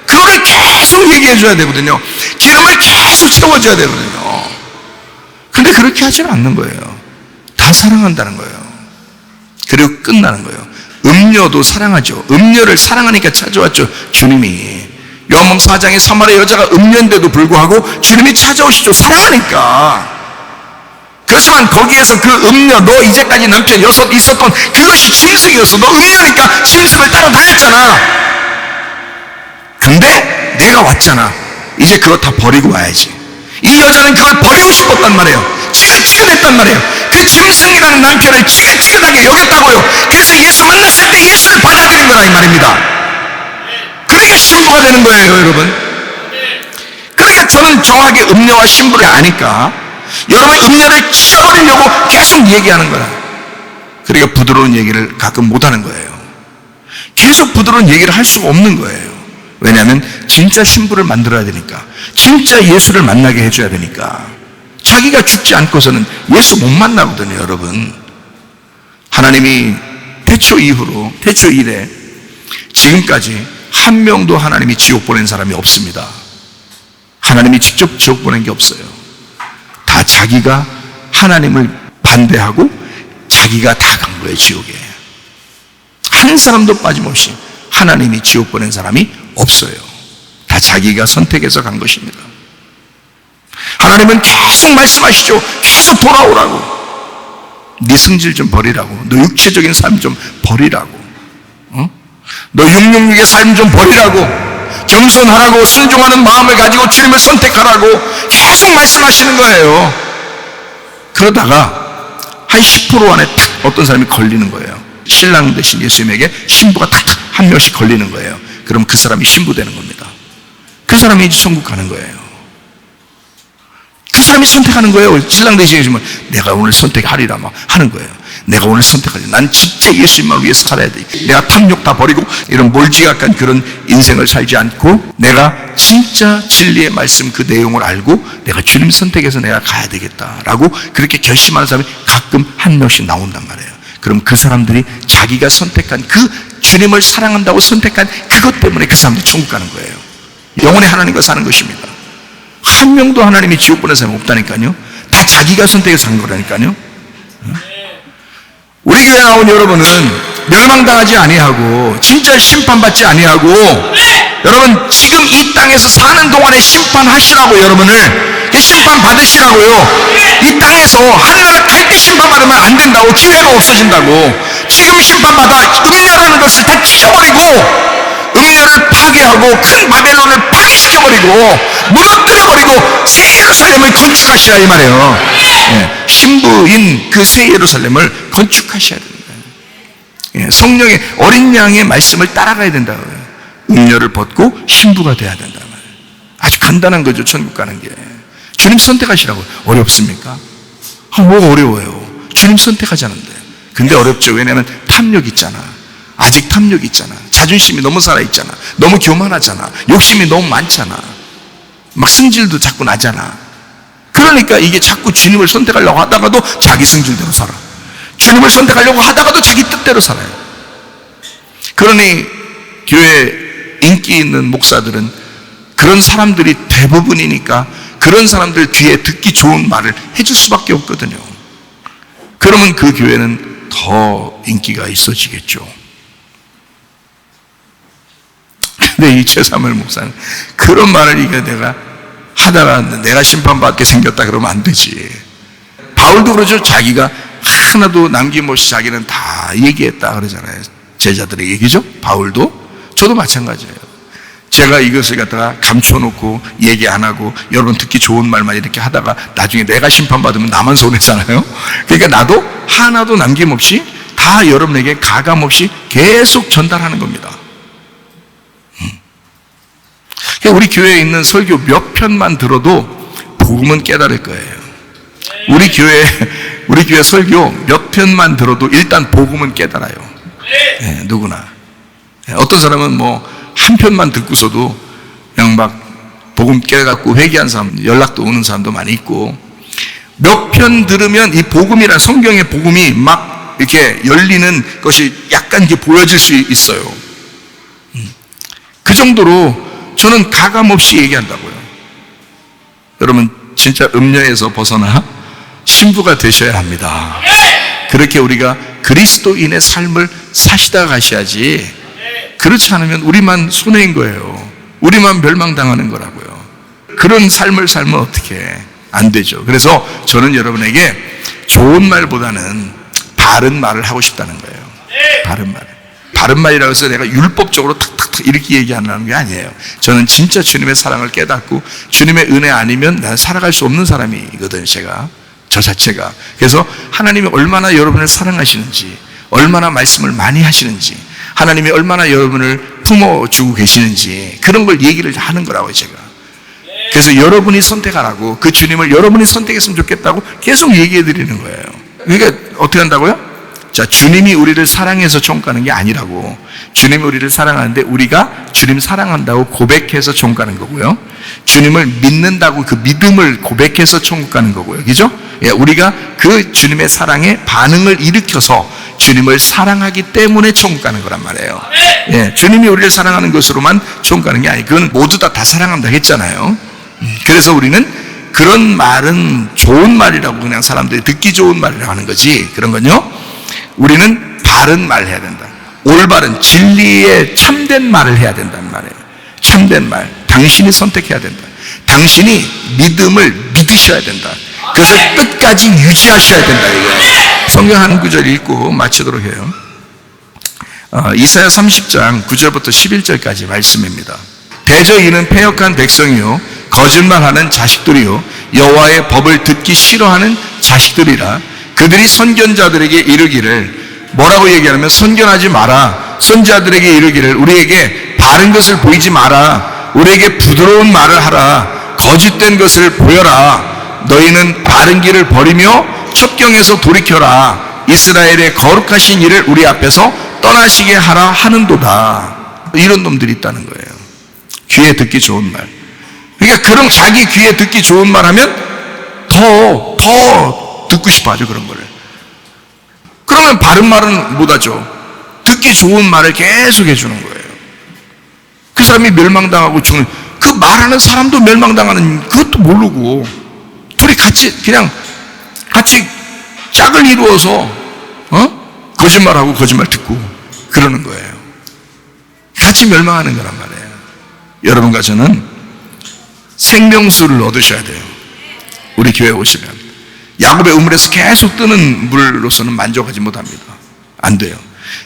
그거를 계속 얘기해 줘야 되거든요. 기름을 계속 채워줘야 되거든요. 근데 그렇게 하지는 않는 거예요. 다 사랑한다는 거예요. 그리고 끝나는 거예요. 음녀도 사랑하죠. 음녀를 사랑하니까 찾아왔죠. 주님이 요한복음 4장에 사마리아 여자가 음녀인데도 불구하고 주님이 찾아오시죠. 사랑하니까. 그렇지만 거기에서 그 음녀, 너 이제까지 남편 6 있었던 그것이 짐승이었어. 너 음녀니까 짐승을 따라다녔잖아. 근데 내가 왔잖아. 이제 그거 다 버리고 와야지. 이 여자는 그걸 버리고 싶었단 말이에요. 지긋지긋했단 말이에요. 그 짐승이라는 남편을 지긋지긋하게 여겼다고요. 그래서 예수 만났을 때 예수를 받아들인 거라 이 말입니다. 그러니까 신부가 되는 거예요, 여러분. 그러니까 저는 정확하게 음녀와 신부를 아니까 여러분 음녀를 찢어버리려고 계속 얘기하는 거라. 그러니까 부드러운 얘기를 가끔 못하는 거예요. 계속 부드러운 얘기를 할 수가 없는 거예요. 왜냐하면 진짜 신부를 만들어야 되니까, 진짜 예수를 만나게 해줘야 되니까. 자기가 죽지 않고서는 예수 못 만나거든요, 여러분. 하나님이 태초 이후로, 태초 이래 지금까지 한 명도 하나님이 지옥 보낸 사람이 없습니다. 하나님이 직접 지옥 보낸 게 없어요. 다 자기가 하나님을 반대하고 자기가 다 간 거예요, 지옥에. 한 사람도 빠짐없이 하나님이 지옥 보낸 사람이 없어요. 다 자기가 선택해서 간 것입니다. 하나님은 계속 말씀하시죠. 계속 돌아오라고. 네 성질 좀 버리라고. 너 육체적인 삶 좀 버리라고. 너 666의 삶 좀 버리라고. 겸손하라고. 순종하는 마음을 가지고 주님을 선택하라고 계속 말씀하시는 거예요. 그러다가 한 10% 안에 탁 어떤 사람이 걸리는 거예요. 신랑 되신 예수님에게 신부가 탁 한 명씩 걸리는 거예요. 그럼 그 사람이 신부 되는 겁니다. 그 사람이 이제 천국 가는 거예요. 그 사람이 선택하는 거예요. 신랑 되신 예수님은 내가 오늘 선택하리라 막 하는 거예요. 내가 오늘 선택하리. 난 진짜 예수님을 위해서 살아야 돼. 내가 탐욕 다 버리고 이런 몰지각한 그런 인생을 살지 않고 내가 진짜 진리의 말씀 그 내용을 알고 내가 주님 선택해서 내가 가야 되겠다라고 그렇게 결심하는 사람이 가끔 한 명씩 나온단 말이에요. 그럼 그 사람들이 자기가 선택한 그 주님을 사랑한다고 선택한 그것 때문에 그 사람들이 천국 가는 거예요. 영원히 하나님과 사는 것입니다. 한 명도 하나님이 지옥 보낸 사람이 없다니까요. 다 자기가 선택해서 한 거라니까요. 우리 교회 나온 여러분은 멸망당하지 아니하고 진짜 심판받지 아니하고 여러분 지금 이 땅에서 사는 동안에 심판하시라고 여러분을 심판 받으시라고요. 이 땅에서 하늘나라 갈 때 심판받으면 안 된다고. 기회가 없어진다고. 지금 심판받아 음녀라는 것을 다 찢어버리고 음녀를 파괴하고 큰 바벨론을 파괴시켜버리고 무너뜨려버리고 새 예루살렘을 건축하시라 이 말이에요. 신부인 그 새 예루살렘을 건축하셔야 됩니다. 성령의 어린 양의 말씀을 따라가야 된다고요. 음녀를 벗고 신부가 돼야 된다 말이에요. 아주 간단한 거죠. 천국 가는 게. 주님 선택하시라고. 어렵습니까? 뭐가 어려워요? 주님 선택하자는데. 근데 어렵죠. 왜냐하면 탐욕 있잖아. 아직 탐욕 있잖아. 자존심이 너무 살아있잖아. 너무 교만하잖아. 욕심이 너무 많잖아. 막 승질도 자꾸 나잖아. 그러니까 이게 자꾸 주님을 선택하려고 하다가도 자기 승질대로 살아. 주님을 선택하려고 하다가도 자기 뜻대로 살아요. 그러니 교회 인기 있는 목사들은 그런 사람들이 대부분이니까 그런 사람들 귀에 듣기 좋은 말을 해줄 수밖에 없거든요. 그러면 그 교회는 더 인기가 있어지겠죠. 근데 이 최사무엘 목사는 그런 말을 이게 내가 하다가 내가 심판받게 생겼다 그러면 안 되지. 바울도 그러죠. 자기가 하나도 남김없이 자기는 다 얘기했다 그러잖아요. 제자들의 얘기죠. 바울도. 저도 마찬가지예요. 제가 이것을 갖다가 감춰놓고 얘기 안 하고 여러분 듣기 좋은 말만 이렇게 하다가 나중에 내가 심판받으면 나만 손해잖아요. 그러니까 나도 하나도 남김없이 다 여러분에게 가감없이 계속 전달하는 겁니다. 우리 교회에 있는 설교 몇 편만 들어도 복음은 깨달을 거예요. 우리 교회 설교 몇 편만 들어도 일단 복음은 깨달아요. 네, 누구나. 어떤 사람은 뭐 한 편만 듣고서도 그냥 막 복음 깨갖고 회개한 사람, 연락도 오는 사람도 많이 있고, 몇 편 들으면 이 복음이란 성경의 복음이 막 이렇게 열리는 것이 약간 이렇게 보여질 수 있어요. 그 정도로 저는 가감없이 얘기한다고요. 여러분 진짜 음녀에서 벗어나 신부가 되셔야 합니다. 그렇게 우리가 그리스도인의 삶을 사시다 가셔야지, 그렇지 않으면 우리만 손해인 거예요. 우리만 멸망당하는 거라고요. 그런 삶을 살면 어떻게 안 되죠. 그래서 저는 여러분에게 좋은 말보다는 바른 말을 하고 싶다는 거예요. 바른 말. 바른 말이라고 해서 내가 율법적으로 탁탁탁 이렇게 얘기하는 게 아니에요. 저는 진짜 주님의 사랑을 깨닫고 주님의 은혜 아니면 나는 살아갈 수 없는 사람이거든요. 저 자체가. 그래서 하나님이 얼마나 여러분을 사랑하시는지, 얼마나 말씀을 많이 하시는지, 하나님이 얼마나 여러분을 품어주고 계시는지 그런 걸 얘기를 하는 거라고요. 제가. 그래서 여러분이 선택하라고, 그 주님을 여러분이 선택했으면 좋겠다고 계속 얘기해 드리는 거예요. 그러니까 어떻게 한다고요? 자, 주님이 우리를 사랑해서 총 가는 게 아니라고. 주님이 우리를 사랑하는데 우리가 주님 사랑한다고 고백해서 총 가는 거고요. 주님을 믿는다고 그 믿음을 고백해서 천국 가는 거고요. 그죠? 예, 우리가 그 주님의 사랑에 반응을 일으켜서 주님을 사랑하기 때문에 천국 가는 거란 말이에요. 예, 주님이 우리를 사랑하는 것으로만 천국 가는 게 아니고, 그건 모두 다 사랑한다 했잖아요. 그래서 우리는 그런 말은 좋은 말이라고 그냥 사람들이 듣기 좋은 말이라고 하는 거지, 그런 건요, 우리는 바른 말 해야 된다. 올바른 진리의 참된 말을 해야 된다는 말이에요. 참된 말. 당신이 선택해야 된다. 당신이 믿음을 믿으셔야 된다. 그것을 끝까지 유지하셔야 된다. 이거예요. 성경 한 구절 읽고 마치도록 해요. 이사야 30장 9절부터 11절까지 말씀입니다. 대저 이는 패역한 백성이요 거짓말하는 자식들이요 여호와의 법을 듣기 싫어하는 자식들이라. 그들이 선견자들에게 이르기를, 뭐라고 얘기하냐면 선견하지 마라. 선지자들에게 이르기를 우리에게 바른 것을 보이지 마라. 우리에게 부드러운 말을 하라. 거짓된 것을 보여라. 너희는 바른 길을 버리며 첩경에서 돌이켜라. 이스라엘의 거룩하신 일을 우리 앞에서 떠나시게 하라 하는도다. 이런 놈들이 있다는 거예요. 귀에 듣기 좋은 말. 그러니까 그럼 자기 귀에 듣기 좋은 말 하면 더 듣고 싶어 하죠, 그런 거를. 그러면 바른 말은 못하죠. 듣기 좋은 말을 계속 해주는 거예요. 그 사람이 멸망당하고 죽는, 그 말하는 사람도 멸망당하는 그것도 모르고 둘이 같이 그냥 같이 짝을 이루어서 거짓말하고 거짓말 듣고 그러는 거예요. 같이 멸망하는 거란 말이에요. 여러분과 저는 생명수를 얻으셔야 돼요. 우리 교회에 오시면 야곱의 우물에서 계속 뜨는 물로서는 만족하지 못합니다. 안 돼요.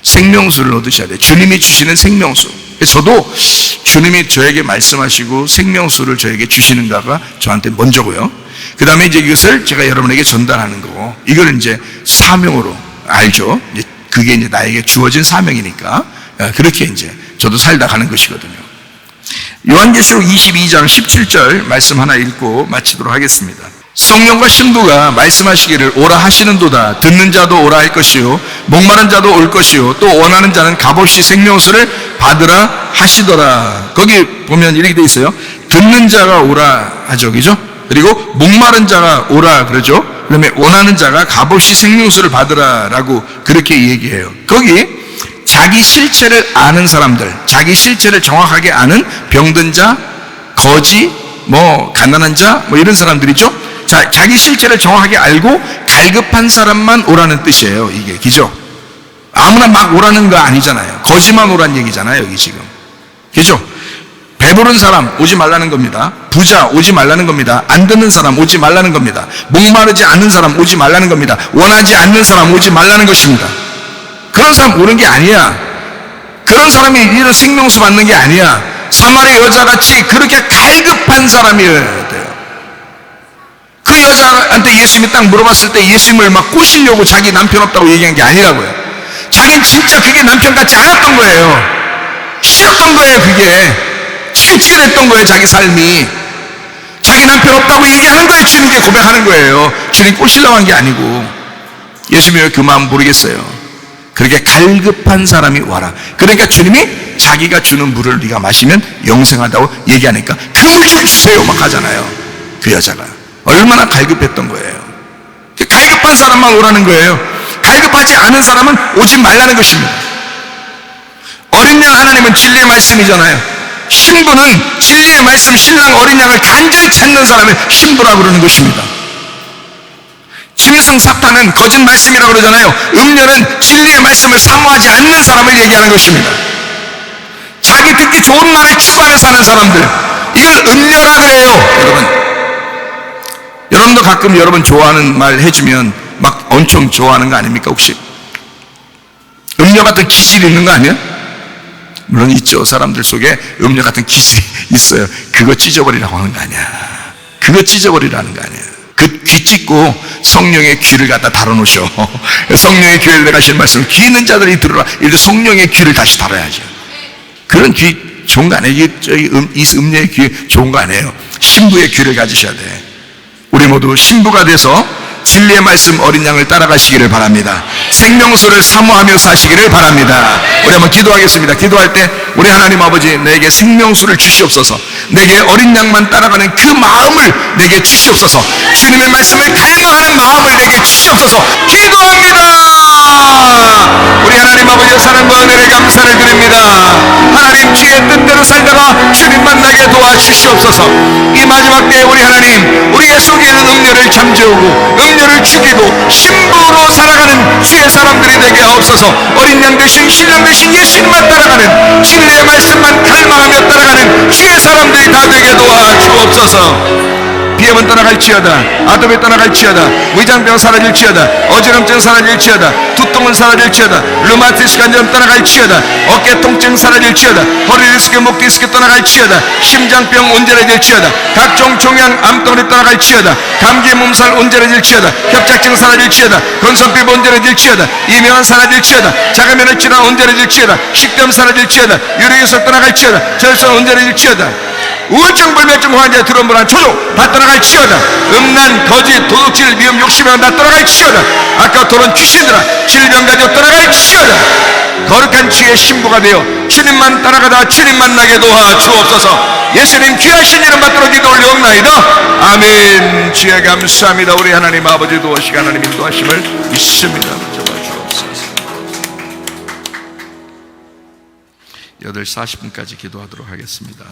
생명수를 얻으셔야 돼요. 주님이 주시는 생명수. 저도 주님이 저에게 말씀하시고 생명수를 저에게 주시는가가 저한테 먼저고요. 그 다음에 이제 이것을 제가 여러분에게 전달하는 거고, 이걸 이제 사명으로 알죠. 이제 그게 이제 나에게 주어진 사명이니까 그렇게 이제 저도 살다 가는 것이거든요. 요한계시록 22장 17절 말씀 하나 읽고 마치도록 하겠습니다. 성령과 신부가 말씀하시기를 오라 하시는도다. 듣는 자도 오라 할 것이요 목마른 자도 올 것이요 또 원하는 자는 값없이 생명수를 받으라 하시더라. 거기 보면 이렇게 돼 있어요. 듣는 자가 오라 하죠, 그죠? 그리고 목마른 자가 오라 그러죠. 그다음에 원하는 자가 값없이 생명수를 받으라라고 그렇게 얘기해요. 거기 자기 실체를 아는 사람들, 자기 실체를 정확하게 아는 병든 자, 거지, 가난한 자, 이런 사람들이죠. 자기 실체를 정확하게 알고 갈급한 사람만 오라는 뜻이에요. 이게 그죠? 아무나 막 오라는 거 아니잖아요. 거지만 오라는 얘기잖아요, 여기 지금. 그죠? 배부른 사람 오지 말라는 겁니다. 부자 오지 말라는 겁니다. 안 듣는 사람 오지 말라는 겁니다. 목마르지 않는 사람 오지 말라는 겁니다. 원하지 않는 사람 오지 말라는 것입니다. 그런 사람 오는 게 아니야. 그런 사람이 이런 생명수 받는 게 아니야. 사마리 여자같이 그렇게 갈급한 사람이어야 돼요. 그 여자한테 예수님이 딱 물어봤을 때 예수님을 막 꼬시려고 자기 남편 없다고 얘기한 게 아니라고요. 자기는 진짜 그게 남편 같지 않았던 거예요. 싫었던 거예요. 그게 치질했던 거예요. 자기 삶이. 자기 남편 없다고 얘기하는 거예요. 주님께 고백하는 거예요. 주님 꼬시려고 한 게 아니고. 예수님이 왜 그 마음 모르겠어요. 그렇게 갈급한 사람이 와라. 그러니까 주님이 자기가 주는 물을 네가 마시면 영생하다고 얘기하니까 그 물 좀 주세요 막 하잖아요. 그 여자가 얼마나 갈급했던 거예요. 갈급한 사람만 오라는 거예요. 갈급하지 않은 사람은 오지 말라는 것입니다. 어린 양 하나님은 진리의 말씀이잖아요. 신부는 진리의 말씀, 신랑 어린 양을 간절히 찾는 사람을 신부라고 그러는 것입니다. 짐승 사탄은 거짓 말씀이라고 그러잖아요. 음녀는 진리의 말씀을 사모하지 않는 사람을 얘기하는 것입니다. 자기 듣기 좋은 말을 추구하며 사는 사람들, 이걸 음녀라 그래요. 여러분도 가끔 여러분 좋아하는 말 해주면 막 엄청 좋아하는 거 아닙니까? 혹시 음녀 같은 기질이 있는 거 아니에요? 물론 있죠. 사람들 속에 음녀 같은 기질이 있어요. 그거 찢어버리라고 하는 거 아니야. 그거 찢어버리라는 거 아니야. 그 귀 찢고 성령의 귀를 갖다 달아놓으셔. 성령의 귀를 내가신 말씀, 귀 있는 자들이 들으라. 이렇게 성령의 귀를 다시 달아야죠. 그런 귀 좋은 거 아니에요. 이 음녀의 귀 좋은 거 아니에요. 신부의 귀를 가지셔야 돼. 우리 모두 신부가 돼서 진리의 말씀 어린 양을 따라가시기를 바랍니다. 생명수를 사모하며 사시기를 바랍니다. 우리 한번 기도하겠습니다. 기도할 때 우리 하나님 아버지, 내게 생명수를 주시옵소서. 내게 어린 양만 따라가는 그 마음을 내게 주시옵소서. 주님의 말씀을 갈망하는 마음을 내게 주시옵소서. 기도합니다. 우리 하나님 아버지의 사랑과 은혜를 감사를 드립니다. 하나님 주의 뜻대로 살다가 주님 만나게 도와주시옵소서. 이 마지막 때에 우리 하나님, 우리의 속에 있는 음료를 잠재우고 음료를 죽이고 신부로 살아가는 주의 사람들이 되게 하옵소서. 어린 양 되신 신랑 되신 예수님만 따라가는, 진리의 말씀만 갈망하며 따라가는 주의 사람들이 다 되게 도와주옵소서. 비염은 떠나갈지어다, 아토피 떠나갈지어다, 위장병 사라질지어다, 어지럼증 사라질지어다, 두통은 사라질지어다, 류마티스 관절 떠나갈지어다, 어깨 통증 사라질지어다, 허리 디스크, 목 디스크 떠나갈지어다, 심장병 온전해질지어다, 각종 종양 암덩어리 떠나갈지어다, 감기 몸살 온전해질지어다, 협착증 사라질지어다, 건선피부 온전해질지어다, 이명은 사라질지어다, 자가면역 질환 온전해질지어다, 식도염 사라질지어다, 유리기술 떠나갈지어다, 절선 온전해질지어다, 우울증 불면증 환자의 두려움불안 초조 다 떠나갈지어다. 음란 거짓 도둑질 미움 욕심이랑 다 떠나갈지어다. 아까 도론 귀신들아 질병 가지고 떠나갈지어다. 거룩한 주의 신부가 되어 주님만 따라가다 주님 만나게 도와주옵소서. 예수님 귀하신 이름 받들어 기도 올려옵나이다. 아멘. 주여 감사합니다. 우리 하나님 아버지 도우시고 하나님 인도하심을 믿습니다. 주옵소서. 8시 40분까지 기도하도록 하겠습니다.